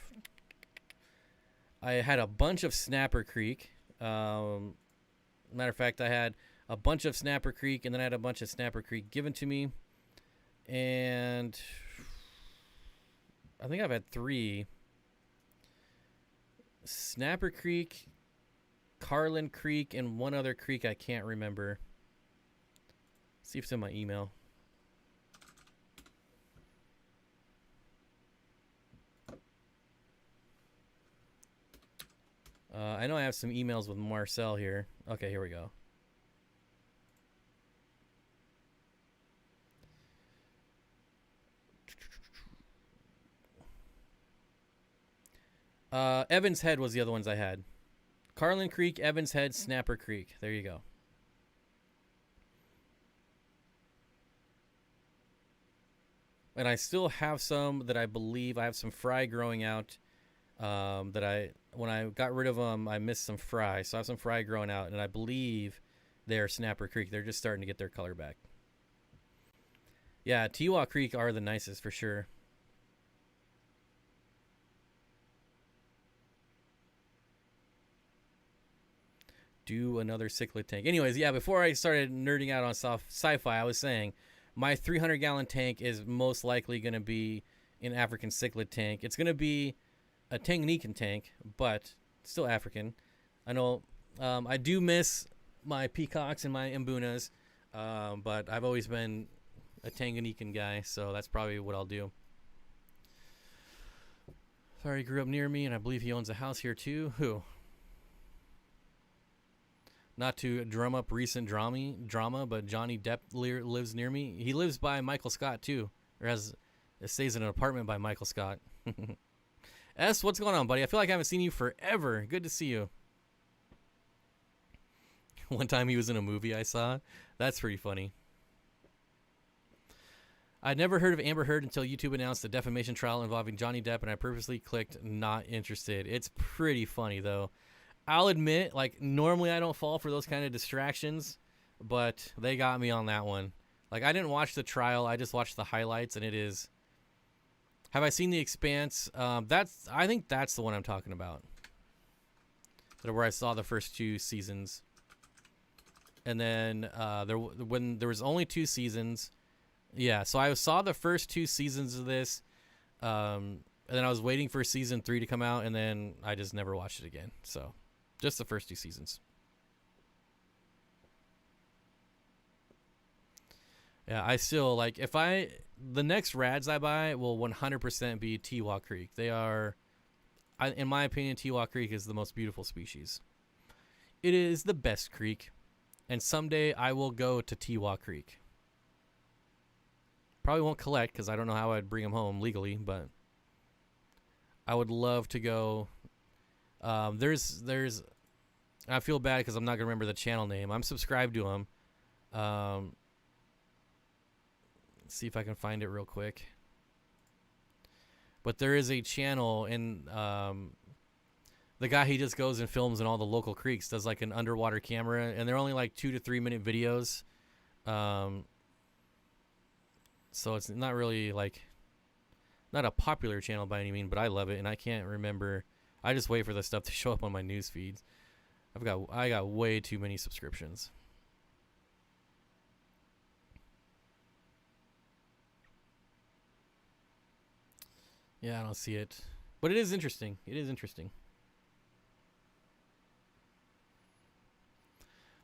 I had a bunch of Snapper Creek. Matter of fact, I had a bunch of Snapper Creek, and then I had a bunch of Snapper Creek given to me. And I think I've had 3. Snapper Creek, Carlin Creek, and one other creek I can't remember. See if it's in my email. I know I have some emails with Marcel here. Okay, here we go. Evans Head was the other ones I had. Carlin Creek, Evans Head, Snapper Creek. There you go. And I still have some that I believe I have some fry growing out. That when I got rid of them, I missed some fry. So I have some fry growing out, and I believe they're Snapper Creek. They're just starting to get their color back. Yeah, Tewa Creek are the nicest for sure. Do another cichlid tank. Anyways, yeah, before I started nerding out on sci-fi, I was saying my 300-gallon tank is most likely going to be an African cichlid tank. It's going to be a Tanganyikan tank, but still African. I know I do miss my peacocks and my mbunas, but I've always been a Tanganyikan guy, so that's probably what I'll do. Sorry, he grew up near me, and I believe he owns a house here too. Who? Not to drum up recent drama, but Johnny Depp lives near me. He lives by Michael Scott too, or has It stays in an apartment by Michael Scott. S, what's going on, buddy? I feel like I haven't seen you forever. Good to see you. One time he was in a movie I saw. That's pretty funny. I'd never heard of Amber Heard until YouTube announced the defamation trial involving Johnny Depp, and I purposely clicked not interested. It's pretty funny, though. I'll admit, like, normally I don't fall for those kind of distractions, but they got me on that one. Like, I didn't watch the trial. I just watched the highlights, and it is... Have I seen The Expanse? I think that's the one I'm talking about. Where I saw the first 2 seasons. And then when there was only 2 seasons... Yeah, so I saw the first 2 seasons of this, and then I was waiting for season 3 to come out, and then I just never watched it again. So, just the first 2 seasons. Yeah, I still, like, the next rads I buy will 100% be Tewa Creek. They are, in my opinion, Tewa Creek is the most beautiful species. It is the best creek, and someday I will go to Tewa Creek. Probably won't collect because I don't know how I'd bring them home legally, but I would love to go. There's I feel bad because I'm not gonna remember the channel name. I'm subscribed to them. Let's see if I can find it real quick. But there is a channel, and the guy, he just goes and films in all the local creeks, does like an underwater camera, and they're only like 2 to 3 minute videos. So it's not really like, not a popular channel by any means, but I love it, and I can't remember. I just wait for the stuff to show up on my news feeds. I got way too many subscriptions. Yeah, I don't see it, but it is interesting. It is interesting.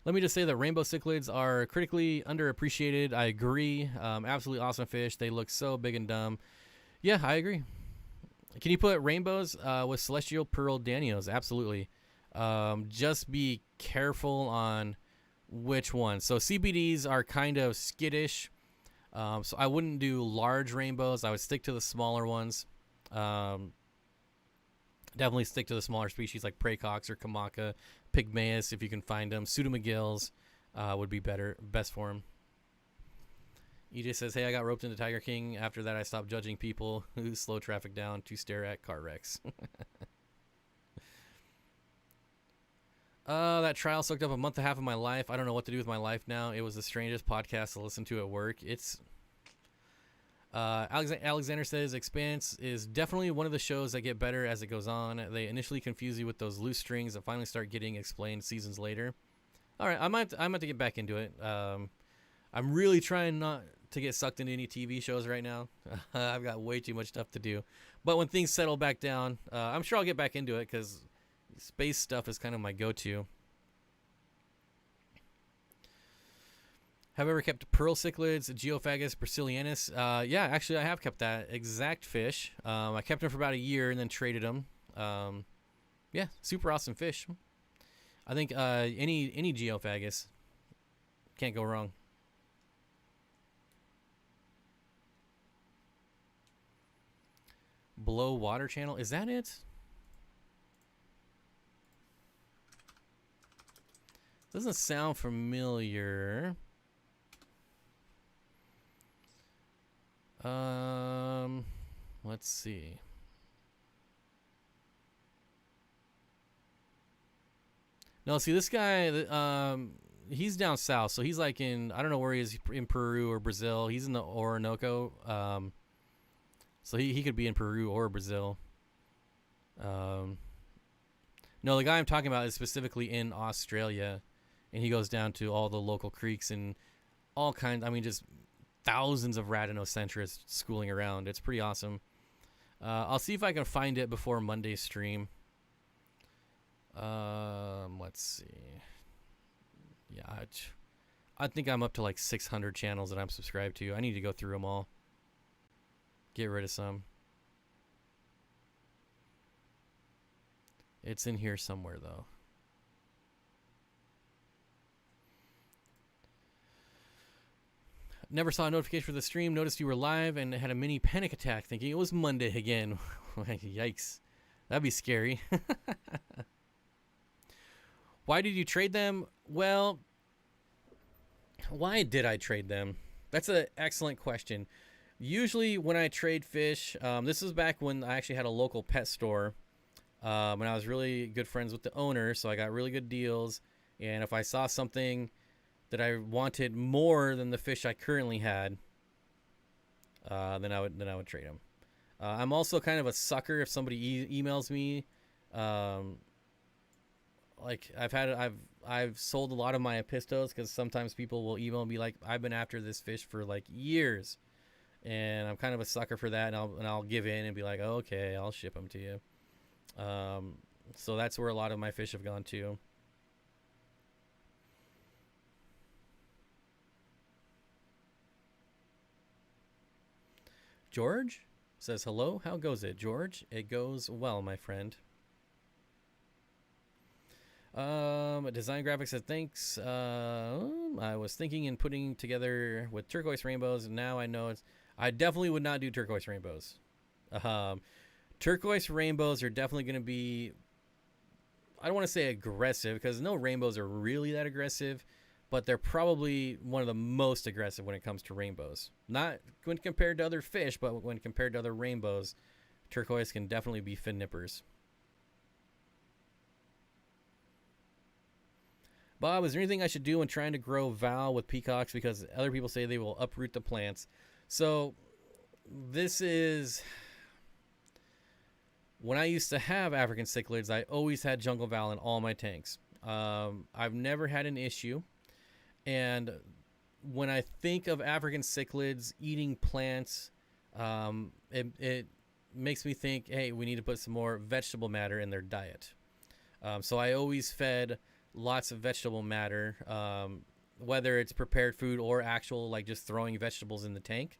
Let me just say that rainbow cichlids are critically underappreciated. I agree. Absolutely awesome fish. They look so big and dumb. Yeah, I agree. Can you put rainbows with celestial pearl danios? Absolutely. Just be careful on which one. So CBDs are kind of skittish. So I wouldn't do large rainbows. I would stick to the smaller ones. Definitely stick to the smaller species like praecox or kamaka, pygmaeus if you can find them. Pseudomcgills would be best for them. EJ says, hey, I got roped into Tiger King. After that, I stopped judging people who slow traffic down to stare at car wrecks. That trial soaked up a month and a half of my life. I don't know what to do with my life now. It was the strangest podcast to listen to at work. It's... Alexander says Expanse is definitely one of the shows that get better as it goes on. They initially confuse you with those loose strings that finally start getting explained seasons later. All right, I might have to get back into it. I'm really trying not to get sucked into any TV shows right now. I've got way too much stuff to do. But when things settle back down, I'm sure I'll get back into it because space stuff is kind of my go-to. Have I ever kept pearl cichlids, Geophagus brasilianus? Yeah, actually I have kept that exact fish. I kept them for about a year and then traded them. Yeah, super awesome fish. I think any Geophagus, can't go wrong. Below water channel, is that it? Doesn't sound familiar. Let's see. No, see this guy, he's down south, so he's like in, I don't know where he is, in Peru or Brazil. He's in the Orinoco, so he could be in Peru or Brazil. No, the guy I'm talking about is specifically in Australia, and he goes down to all the local creeks and all kinds, I mean, just thousands of radinocentrists schooling around. It's pretty awesome. I'll see if I can find it before Monday's stream. Let's see. Yeah, I think I'm up to like 600 channels that I'm subscribed to. I need to go through them all. Get rid of some. It's in here somewhere, though. Never saw a notification for the stream. Noticed you were live and had a mini panic attack thinking it was Monday again. Yikes. That'd be scary. Why did you trade them? Well, why did I trade them? That's an excellent question. Usually when I trade fish, this was back when I actually had a local pet store. And I was really good friends with the owner, so I got really good deals. And if I saw something that I wanted more than the fish I currently had, then I would trade them. I'm also kind of a sucker if somebody emails me. Like I've sold a lot of my apistos because sometimes people will email and be like, I've been after this fish for like years, and I'm kind of a sucker for that, and I'll give in and be like, oh, okay, I'll ship them to you. So that's where a lot of my fish have gone to. George says hello. How goes it, George? It goes well, my friend. Design Graphics said thanks. I was thinking in putting together with turquoise rainbows. Now I know I definitely would not do turquoise rainbows. Turquoise rainbows are definitely going to be, I don't want to say aggressive because no rainbows are really that aggressive, but they're probably one of the most aggressive when it comes to rainbows. Not when compared to other fish, but when compared to other rainbows, turquoise can definitely be fin nippers. Bob, is there anything I should do when trying to grow Val with peacocks because other people say they will uproot the plants? So this is, when I used to have African cichlids, I always had jungle Val in all my tanks. I've never had an issue. And when I think of African cichlids eating plants, it makes me think, hey, we need to put some more vegetable matter in their diet. So I always fed lots of vegetable matter, whether it's prepared food or actual, like just throwing vegetables in the tank.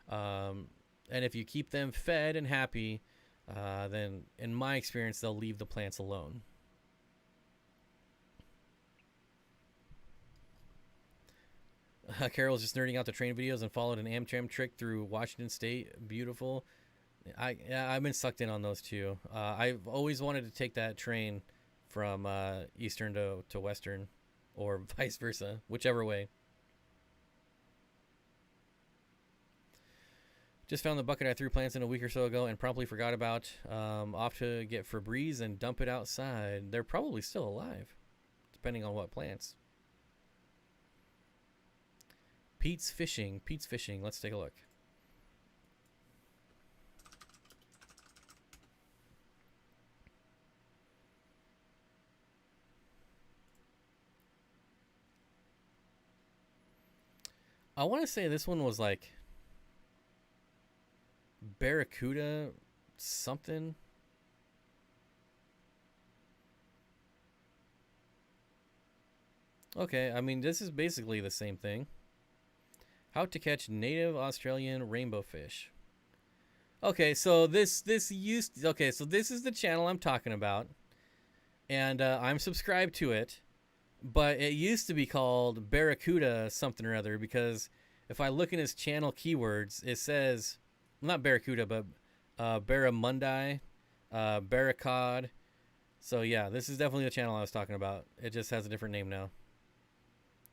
And if you keep them fed and happy, then in my experience, they'll leave the plants alone. Carol's just nerding out the train videos and followed an Amtram trick through Washington State. Beautiful. I've been sucked in on those too. I've always wanted to take that train from Eastern to Western, or vice versa, whichever way. Just found the bucket I threw plants in a week or so ago and promptly forgot about. Off to get Febreze and dump it outside. They're probably still alive, depending on what plants. Pete's Fishing. Let's take a look. I want to say this one was like Barracuda something. Okay, I mean, this is basically the same thing. How to catch native Australian rainbow fish. Okay, so this is the channel I'm talking about, and I'm subscribed to it, but it used to be called Barracuda something or other, because if I look in his channel keywords, it says, not Barracuda, but Barramundi, Barracod. So yeah, this is definitely the channel I was talking about. It just has a different name now,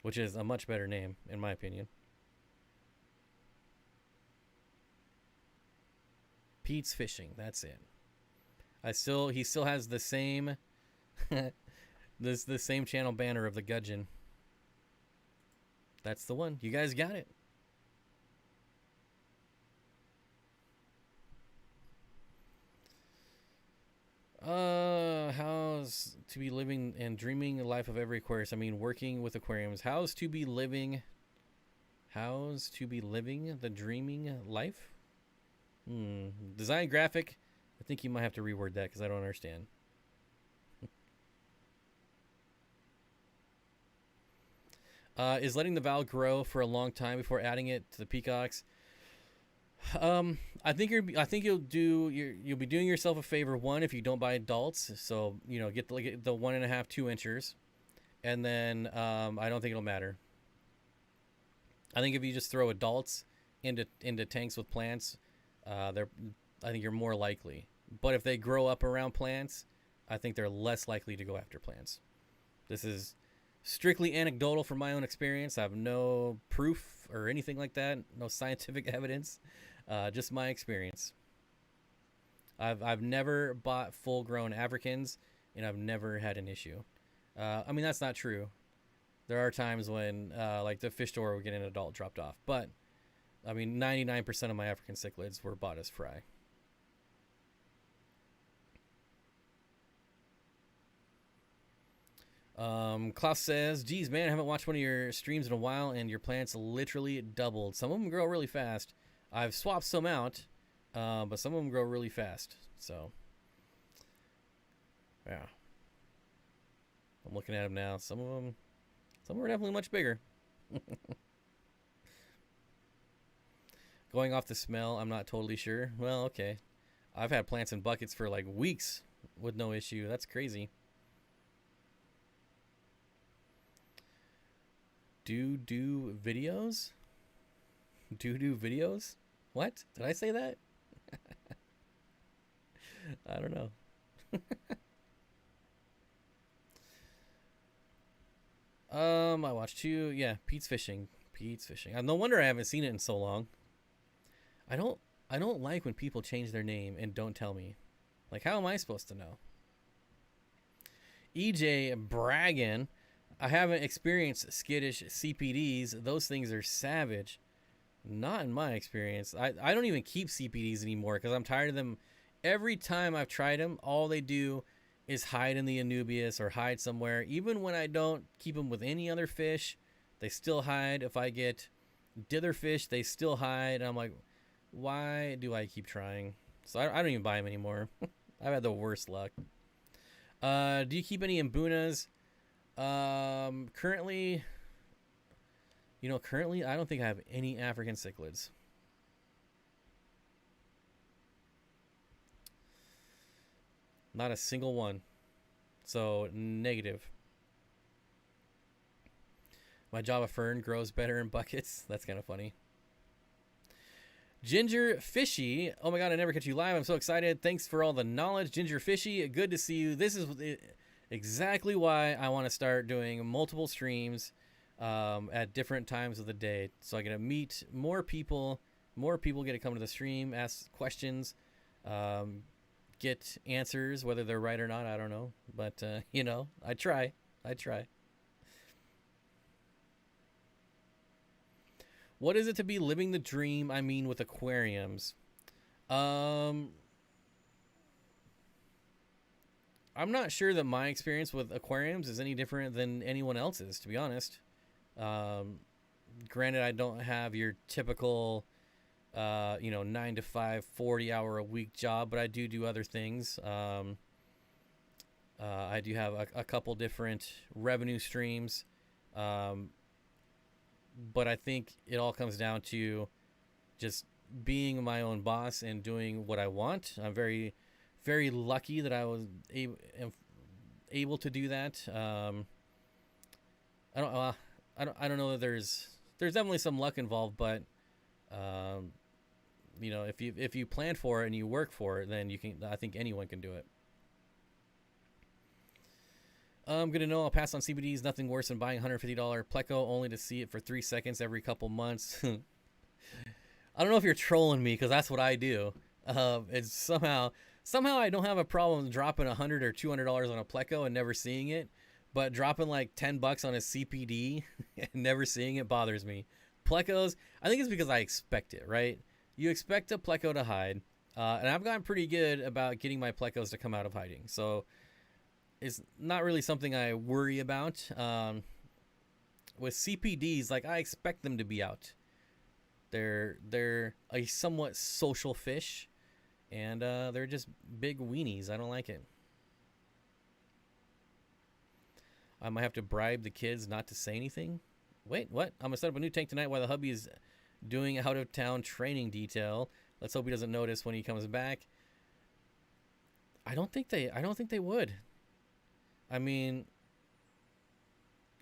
which is a much better name, in my opinion. Pete's Fishing, that's it. He still has the same the same channel banner of the gudgeon. That's the one. You guys got it. How's to be living and dreaming the life of every Aquarius? I mean, working with aquariums. How's to be living the dreaming life? Design graphic. I think you might have to reword that because I don't understand. Is letting the Val grow for a long time before adding it to the peacocks. I think you'll be doing yourself a favor. One, if you don't buy adults, so get the 1.5-2 inchers, and then I don't think it'll matter. I think if you just throw adults into tanks with plants, I think you're more likely. But if they grow up around plants, I think they're less likely to go after plants. This is strictly anecdotal from my own experience. I have no proof or anything like that, no scientific evidence, just my experience. I've never bought full-grown Africans, and I've never had an issue. I mean, that's not true. There are times when, like the fish store, would get an adult dropped off. But, I mean, 99% of my African cichlids were bought as fry. Klaus says, geez, man, I haven't watched one of your streams in a while, and your plants literally doubled. Some of them grow really fast. I've swapped some out, but some of them grow really fast. So, yeah. I'm looking at them now. Some are definitely much bigger. Going off the smell, I'm not totally sure. Well, okay. I've had plants in buckets for like weeks with no issue. That's crazy. Do videos? Do videos? What? Did I say that? I don't know. I watched two. Yeah, Pete's fishing. No wonder I haven't seen it in so long. I don't like when people change their name and don't tell me. Like, how am I supposed to know? EJ bragging. I haven't experienced skittish CPDs. Those things are savage. Not in my experience. I don't even keep CPDs anymore because I'm tired of them. Every time I've tried them, all they do is hide in the Anubias or hide somewhere. Even when I don't keep them with any other fish, they still hide. If I get dither fish, they still hide. I'm like, why do I keep trying? So I don't even buy them anymore. I've had the worst luck. Do you keep any Mbunas? Currently, I don't think I have any African cichlids. Not a single one. So, negative. My Java fern grows better in buckets. That's kind of funny. Ginger Fishy. Oh my god, I never catch you live. I'm so excited. Thanks for all the knowledge. Ginger Fishy, good to see you. This is exactly why I want to start doing multiple streams at different times of the day. So I get to meet more people. More people get to come to the stream, ask questions, get answers, whether they're right or not, I don't know. But, I try. What is it to be living the dream, with aquariums? I'm not sure that my experience with aquariums is any different than anyone else's, to be honest. Granted, I don't have your typical, 9 to 5, 40-hour a week job, but I do other things. I do have a couple different revenue streams. But I think it all comes down to just being my own boss and doing what I want. I'm very, very lucky that I was able to do that. I don't know that there's definitely some luck involved, but if you plan for it and you work for it, then you can. I think anyone can do it. I'm going to know I'll pass on CBDs. Nothing worse than buying $150 Pleco only to see it for 3 seconds every couple months. I don't know if you're trolling me because that's what I do. It's somehow I don't have a problem dropping $100 or $200 on a Pleco and never seeing it, but dropping like $10 on a CPD and never seeing it bothers me. Plecos, I think it's because I expect it, right? You expect a Pleco to hide, and I've gotten pretty good about getting my Plecos to come out of hiding. So it's not really something I worry about. With CPDs, like I expect them to be out. They're a somewhat social fish, and they're just big weenies. I don't like it. I might have to bribe the kids not to say anything. Wait, what? I'm gonna set up a new tank tonight while the hubby is doing out of town training detail. Let's hope he doesn't notice when he comes back. I don't think they would. I mean,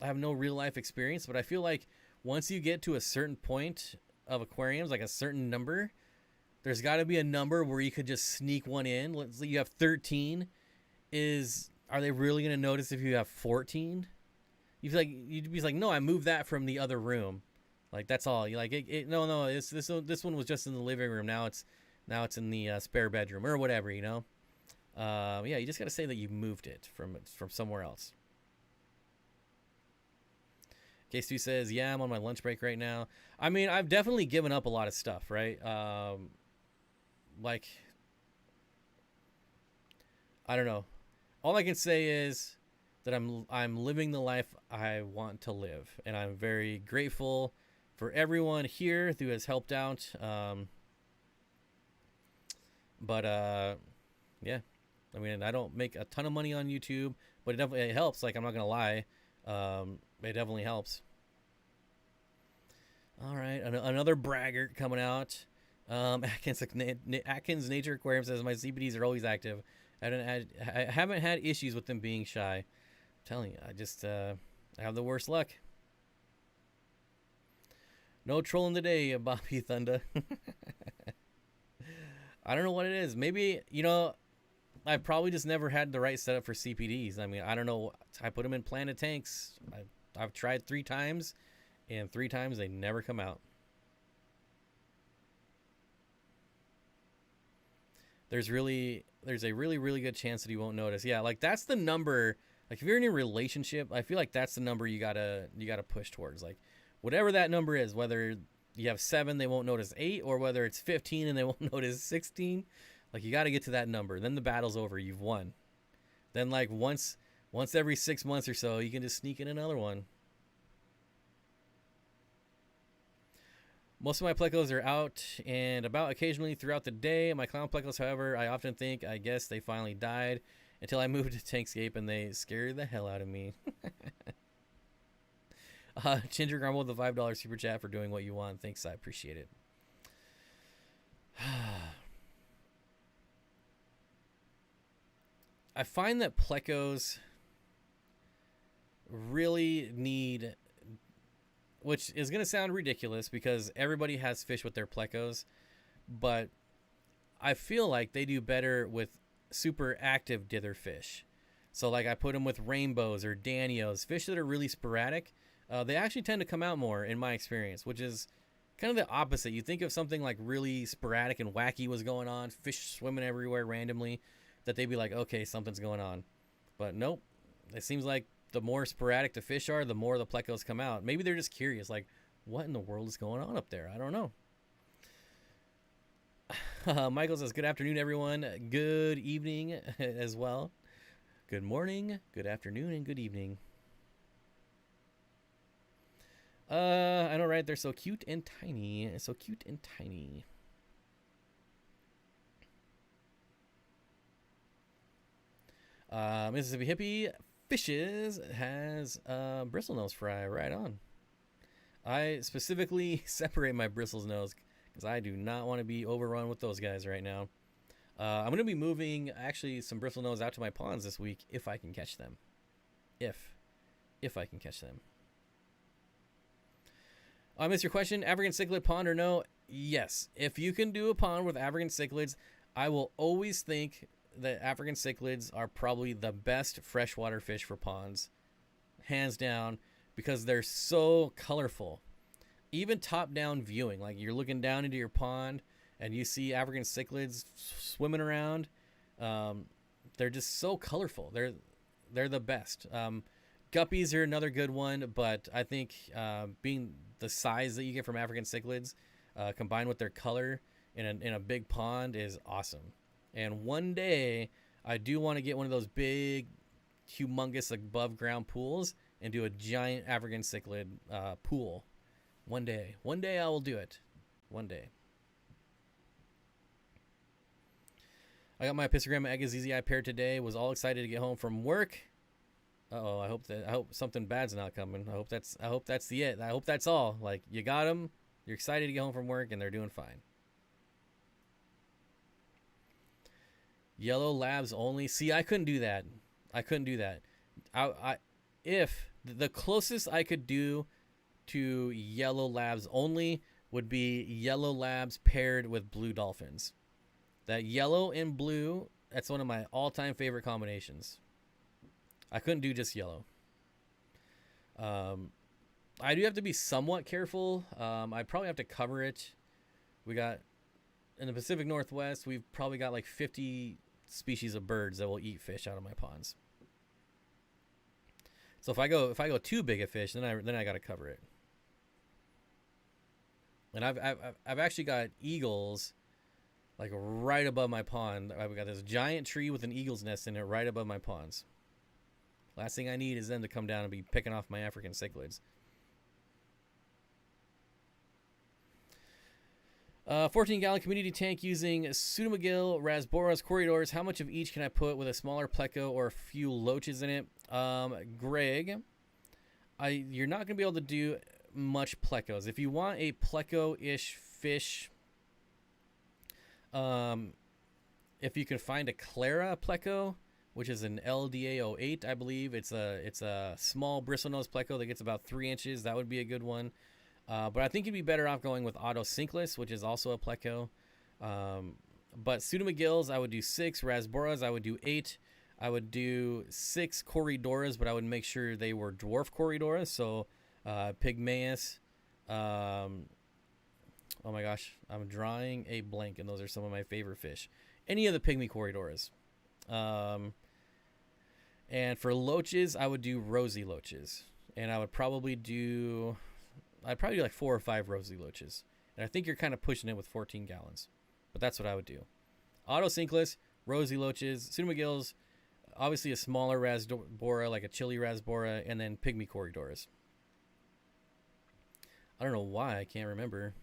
I have no real life experience, but I feel like once you get to a certain point of aquariums, like a certain number, there's got to be a number where you could just sneak one in. Let's say you have 13. Are they really going to notice if you have 14? You'd be like, no, I moved that from the other room. Like, that's all. You like it. No. This one was just in the living room. Now it's in the spare bedroom or whatever. You know. Yeah, you just got to say that you moved it from somewhere else. K2 says, yeah, I'm on my lunch break right now. I mean, I've definitely given up a lot of stuff, right? Like, I don't know. All I can say is that I'm living the life I want to live, and I'm very grateful for everyone here who has helped out. Yeah. I mean, I don't make a ton of money on YouTube, but it definitely helps. Like, I'm not gonna lie. It definitely helps. All right, another braggart coming out. Atkins Nature Aquarium says my CPDs are always active. I haven't had issues with them being shy. I'm telling you, I have the worst luck. No trolling today, Bobby Thunder. I don't know what it is. Maybe, I've probably just never had the right setup for CPDs. I mean, I don't know. I put them in planted tanks. I've tried 3 times, and 3 times they never come out. There's a really, really good chance that he won't notice. Yeah, like that's the number. Like if you're in a relationship, I feel like that's the number you gotta push towards. Like whatever that number is, whether you have 7, they won't notice 8, or whether it's 15 and they won't notice 16. Like you got to get to that number. Then the battle's over. You've won. Then like once every 6 months or so, you can just sneak in another one. Most of my plecos are out and about occasionally throughout the day. My clown plecos, however, I often think, I guess they finally died until I moved to Tankscape and they scared the hell out of me. Ginger Grumble with the $5 super chat for doing what you want. Thanks, I appreciate it. I find that plecos really need, which is going to sound ridiculous because everybody has fish with their plecos, but I feel like they do better with super active dither fish. So like I put them with rainbows or danios, fish that are really sporadic. They actually tend to come out more in my experience, which is kind of the opposite. You think of something like really sporadic and wacky was going on, fish swimming everywhere randomly, that they'd be like, okay, something's going on. But nope. It seems like the more sporadic the fish are, the more the plecos come out. Maybe they're just curious, like, what in the world is going on up there? I don't know. Michael says, good afternoon, everyone. Good evening as well. Good morning, good afternoon, and good evening. I know, right? They're so cute and tiny. So cute and tiny. Mississippi Hippie Fishes has bristlenose fry. Right on. I specifically separate my bristlenose because I do not want to be overrun with those guys right now. I'm going to be moving actually some bristlenose out to my ponds this week if I can catch them. If I can catch them. I missed your question. African cichlid pond or no? Yes. If you can do a pond with African cichlids, I will always think that African cichlids are probably the best freshwater fish for ponds. Hands down. Because they're so colorful. Even top-down viewing. Like you're looking down into your pond and you see African cichlids swimming around. They're just so colorful. They're the best. Guppies are another good one, but I think being the size that you get from African cichlids combined with their color in a big pond is awesome. And one day I do want to get one of those big, humongous above ground pools and do a giant African cichlid pool. One day I will do it. One day. I got my Piscogramma Egg ZZI pair today. Was all excited to get home from work. Uh-oh, I hope something bad's not coming. I hope that's the it. I hope that's all. Like you got them, you're excited to get home from work, and they're doing fine. Yellow labs only. See, I couldn't do that. If the closest I could do to yellow labs only would be yellow labs paired with blue dolphins. That yellow and blue, that's one of my all-time favorite combinations. I couldn't do just yellow. I do have to be somewhat careful. I probably have to cover it. We got, in the Pacific Northwest, we've probably got like 50 species of birds that will eat fish out of my ponds. So if I go too big a fish, then I got to cover it. And I've actually got eagles like right above my pond. I've got this giant tree with an eagle's nest in it right above my ponds. Last thing I need is them to come down and be picking off my African cichlids. 14-gallon community tank using Pseudomugil, Rasboras, corridors. How much of each can I put with a smaller pleco or a few loaches in it? Greg, you're not going to be able to do much plecos. If you want a pleco-ish fish, if you can find a Clara pleco, which is an LDA08, I believe. It's a small bristlenose pleco that gets about 3 inches. That would be a good one. But I think you'd be better off going with Auto Synclus, which is also a pleco. But Pseudomugils, I would do 6. Rasboras, I would do 8. I would do 6 Corridoras, but I would make sure they were dwarf Corridoras. So Pygmaeus. Oh my gosh, I'm drawing a blank, and those are some of my favorite fish. Any of the pygmy Corridoras. And for loaches, I would do rosy loaches. And I'd probably do like 4 or 5 rosy loaches. And I think you're kind of pushing it with 14 gallons. But that's what I would do. Auto Synclus, rosy loaches, Pseudomugils, obviously a smaller Rasbora, like a chili Rasbora, and then pygmy Corridoras. I don't know why, I can't remember.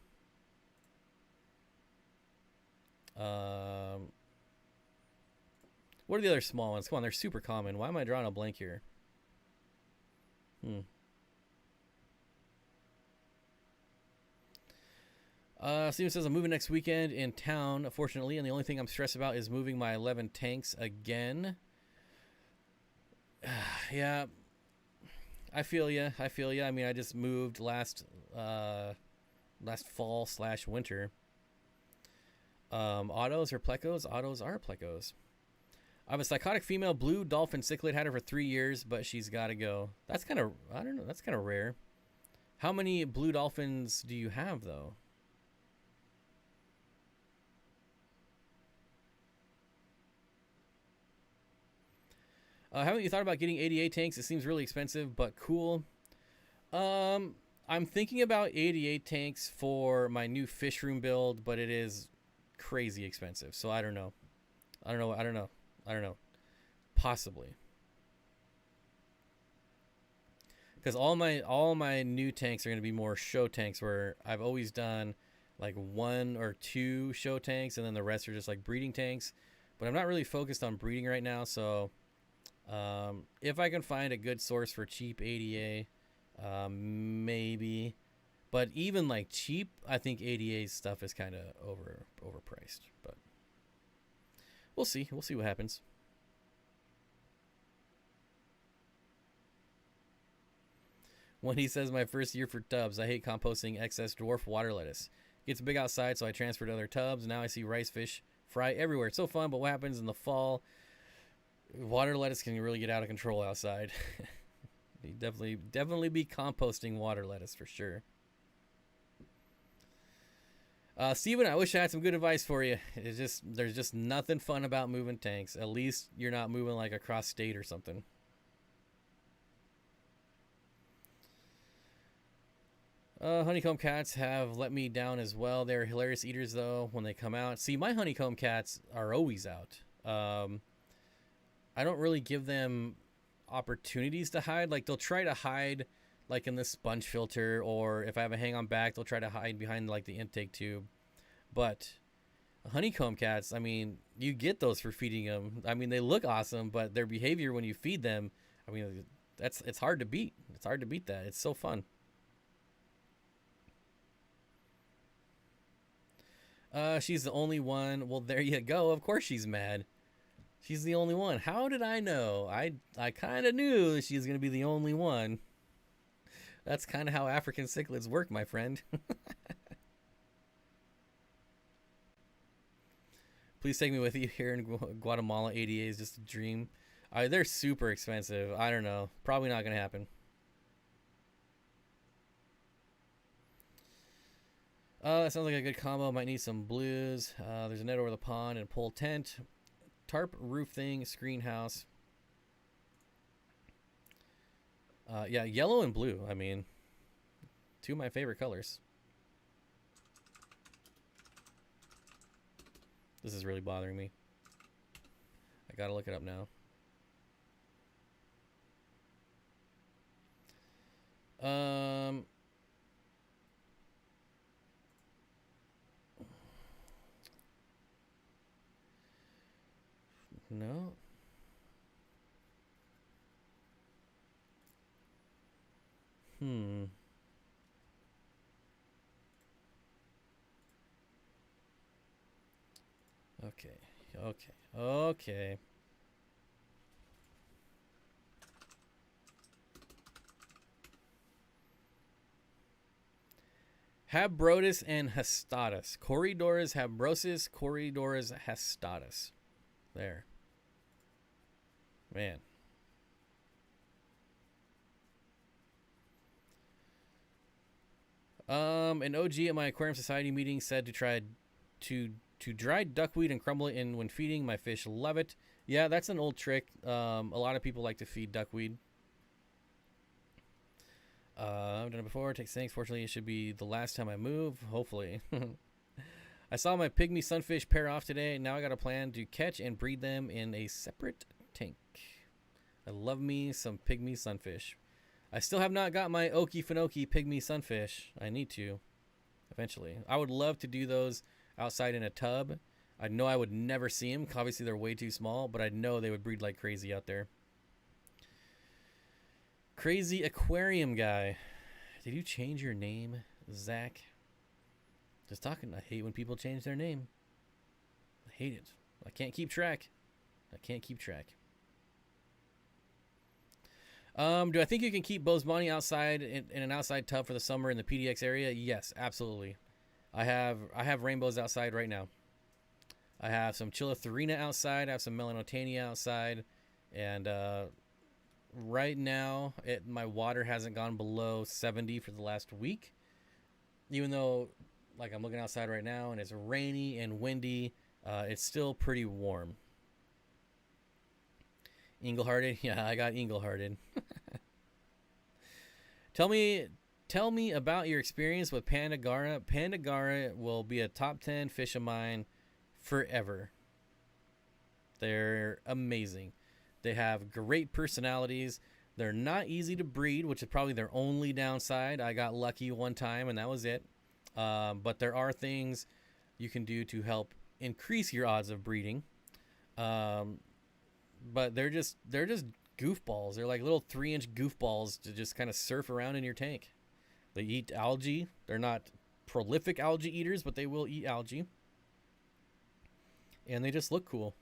What are the other small ones? Come on, they're super common. Why am I drawing a blank here? Steven says, I'm moving next weekend in town, fortunately, and the only thing I'm stressed about is moving my 11 tanks again. Yeah, I feel ya. I mean, I just moved last fall/winter. Autos or plecos? Autos are plecos. I have a psychotic female blue dolphin cichlid. Had her for 3 years, but she's got to go. That's kind of, I don't know, that's kind of rare. How many blue dolphins do you have, though? Haven't you thought about getting ADA tanks? It seems really expensive, but cool. I'm thinking about ADA tanks for my new fish room build, but it is crazy expensive. So I don't know. Possibly. Because all my new tanks are going to be more show tanks, where I've always done like 1 or 2 show tanks, and then the rest are just like breeding tanks. But I'm not really focused on breeding right now, so if I can find a good source for cheap ADA, maybe. But even like cheap, I think ADA stuff is kind of overpriced. But we'll see. We'll see what happens. When he says my first year for tubs, I hate composting excess dwarf water lettuce. Gets big outside, so I transfer to other tubs. Now I see rice fish fry everywhere. It's so fun, but what happens in the fall? Water lettuce can really get out of control outside. You definitely be composting water lettuce for sure. Steven, I wish I had some good advice for you. There's just nothing fun about moving tanks. At least you're not moving like across state or something. Honeycomb cats have let me down as well. They're hilarious eaters though when they come out. See, my honeycomb cats are always out. I don't really give them opportunities to hide. Like, they'll try to hide like in the sponge filter, or if I have a hang on back, they'll try to hide behind like the intake tube. But honeycomb cats, I mean, you get those for feeding them. I mean, they look awesome, but their behavior when you feed them, I mean, it's hard to beat. It's hard to beat that. It's so fun. She's the only one. Well, there you go. Of course she's mad. She's the only one. How did I know? I kind of knew she was going to be the only one. That's kind of how African cichlids work, my friend. Please take me with you here in Guatemala. ADA is just a dream. They're super expensive. I don't know. Probably not going to happen. That sounds like a good combo. Might need some blues. There's a net over the pond and a pole tent. Tarp roof thing, screen house. Yeah, yellow and blue. I mean, two of my favorite colors. This is really bothering me. I gotta look it up now. No. Okay. Habrotus and Hastatus. Corridorus habrosus, Corridorus hastatus. There. Man. An OG at my Aquarium Society meeting said to try to dry duckweed and crumble it in when feeding. My fish love it. Yeah, that's an old trick. A lot of people like to feed duckweed. I've done it before. It takes thanks. Fortunately, it should be the last time I move. Hopefully. I saw my pygmy sunfish pair off today. Now I got a plan to catch and breed them in a separate tank. I love me some pygmy sunfish. I still have not got my Okefenokee pygmy sunfish. I need to eventually. I would love to do those outside in a tub. I know I would never see them. Obviously, they're way too small, but I know they would breed like crazy out there. Crazy aquarium guy. Did you change your name, Zach? Just talking. I hate when people change their name. I hate it. I can't keep track. Do I think you can keep Bosemani outside in an outside tub for the summer in the PDX area? Yes, absolutely. I have rainbows outside right now. I have some Chilotharina outside. I have some Melanotania outside, and right now my water hasn't gone below 70 for the last week. Even though, like, I'm looking outside right now and it's rainy and windy, it's still pretty warm. Eagle-hearted? Yeah, I got eagle-hearted. Tell me about your experience with Pandagara. Pandagara will be a top 10 fish of mine forever. They're amazing. They have great personalities. They're not easy to breed, which is probably their only downside. I got lucky one time and that was it. But there are things you can do to help increase your odds of breeding. But they're just goofballs. They're like little 3-inch goofballs to just kind of surf around in your tank. They eat algae. They're not prolific algae eaters, but they will eat algae. And they just look cool.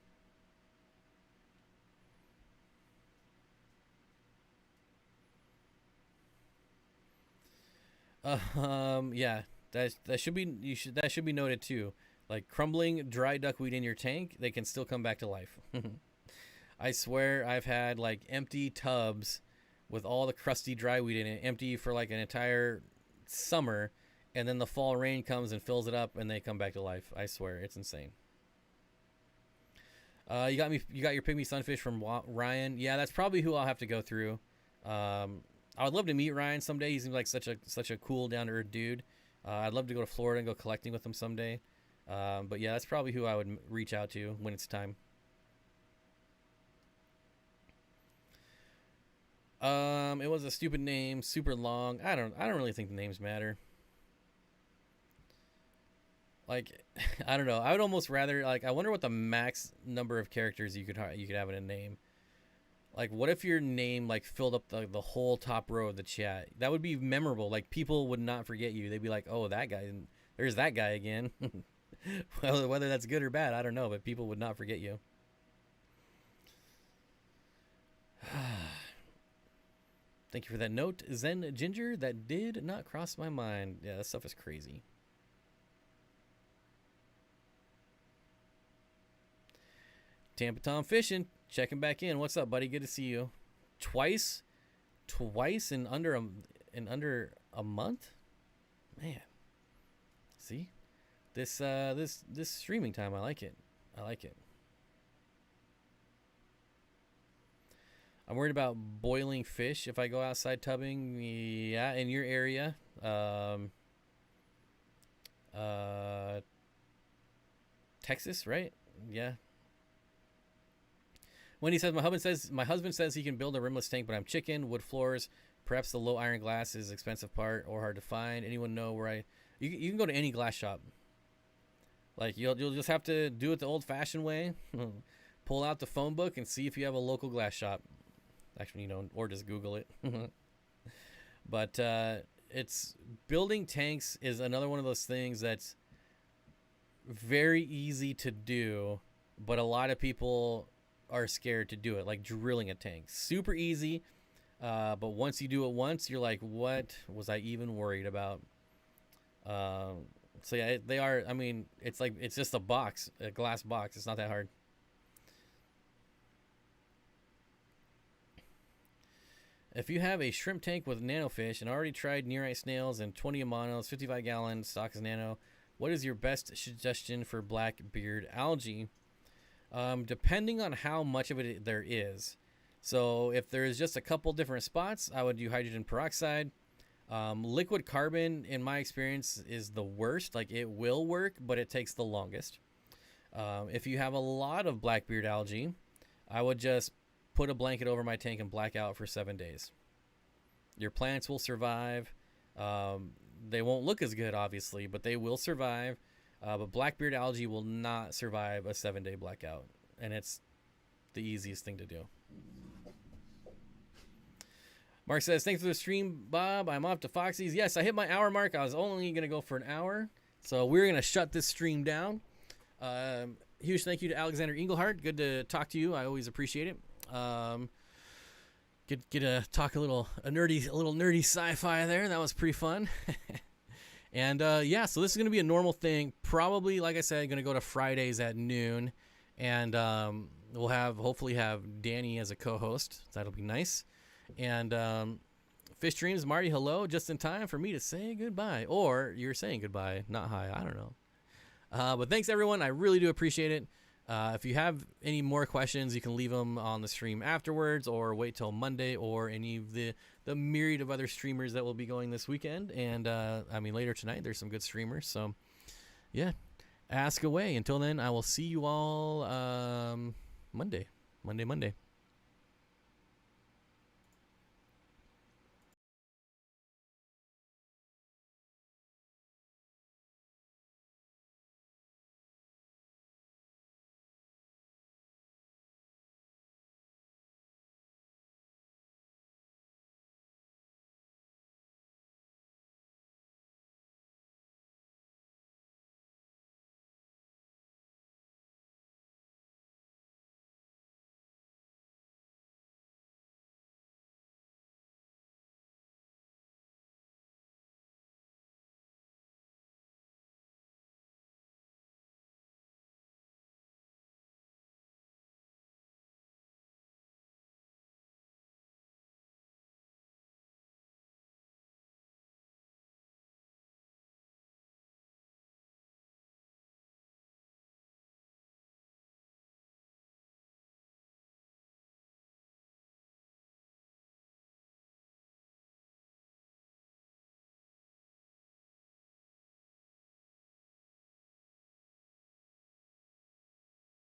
Yeah, that should be noted too. Like crumbling dry duckweed in your tank, they can still come back to life. I swear I've had like empty tubs with all the crusty dry weed in it, empty for like an entire summer, and then the fall rain comes and fills it up and they come back to life. I swear, it's insane. You got your pygmy sunfish from Ryan. Yeah, that's probably who I'll have to go through. I would love to meet Ryan someday. He seems like such a cool, down to earth dude. I'd love to go to Florida and go collecting with him someday. But yeah, that's probably who I would reach out to when it's time. It was a stupid name, super long. I don't really think the names matter. Like, I don't know. I would almost rather, like, I wonder what the max number of characters you could have in a name. Like, what if your name, like, filled up the whole top row of the chat? That would be memorable. Like, people would not forget you. They'd be like, oh, that guy, there's that guy again. Well, whether that's good or bad, I don't know, but people would not forget you. Thank you for that note, Zen Ginger. That did not cross my mind. Yeah, that stuff is crazy. Tampa Tom Fishing, checking back in. What's up, buddy? Good to see you. Twice in under a month. Man, see, this streaming time, I like it. I like it. I'm worried about boiling fish if I go outside tubbing. Yeah, in your area. Texas, right? Yeah. Wendy says my husband says he can build a rimless tank, but I'm chicken, wood floors. Perhaps the low iron glass is expensive part or hard to find. Anyone know where you can go to any glass shop. Like you'll just have to do it the old fashioned way. Pull out the phone book and see if you have a local glass shop. Actually, or just Google it. But it's building tanks is another one of those things that's very easy to do, but a lot of people are scared to do it. Like drilling a tank, super easy, but once you do it once, you're like, what was I even worried about? So yeah, they are. I mean, it's just a glass box. It's not that hard. If you have a shrimp tank with nanofish and already tried nearite snails and 20 amanos, 55 gallon stock is nano, what is your best suggestion for blackbeard algae? Depending on how much of it there is. So if there's just a couple different spots, I would do hydrogen peroxide. Liquid carbon, in my experience, is the worst. Like it will work, but it takes the longest. If you have a lot of blackbeard algae, I would just put a blanket over my tank and black out for 7 days. Your plants will survive. They won't look as good, obviously, but they will survive. But blackbeard algae will not survive a 7-day blackout, and it's the easiest thing to do. Mark says, thanks for the stream, Bob. I'm off to Foxy's. Yes, I hit my hour mark. I was only going to go for an hour, so we're going to shut this stream down. Huge thank you to Alexander Engelhardt. Good to talk to you. I always appreciate it. Get to talk a little nerdy sci-fi there. That was pretty fun. And yeah, so this is gonna be a normal thing. Probably, like I said, gonna go to Fridays at noon, and we'll hopefully have Danny as a co-host. That'll be nice. And Fish Dreams, Marty, hello, just in time for me to say goodbye, or you're saying goodbye, not hi. I don't know. But thanks everyone. I really do appreciate it. If you have any more questions, you can leave them on the stream afterwards, or wait till Monday, or any of the myriad of other streamers that will be going this weekend. And I mean, later tonight, there's some good streamers. So yeah, ask away. Until then, I will see you all Monday.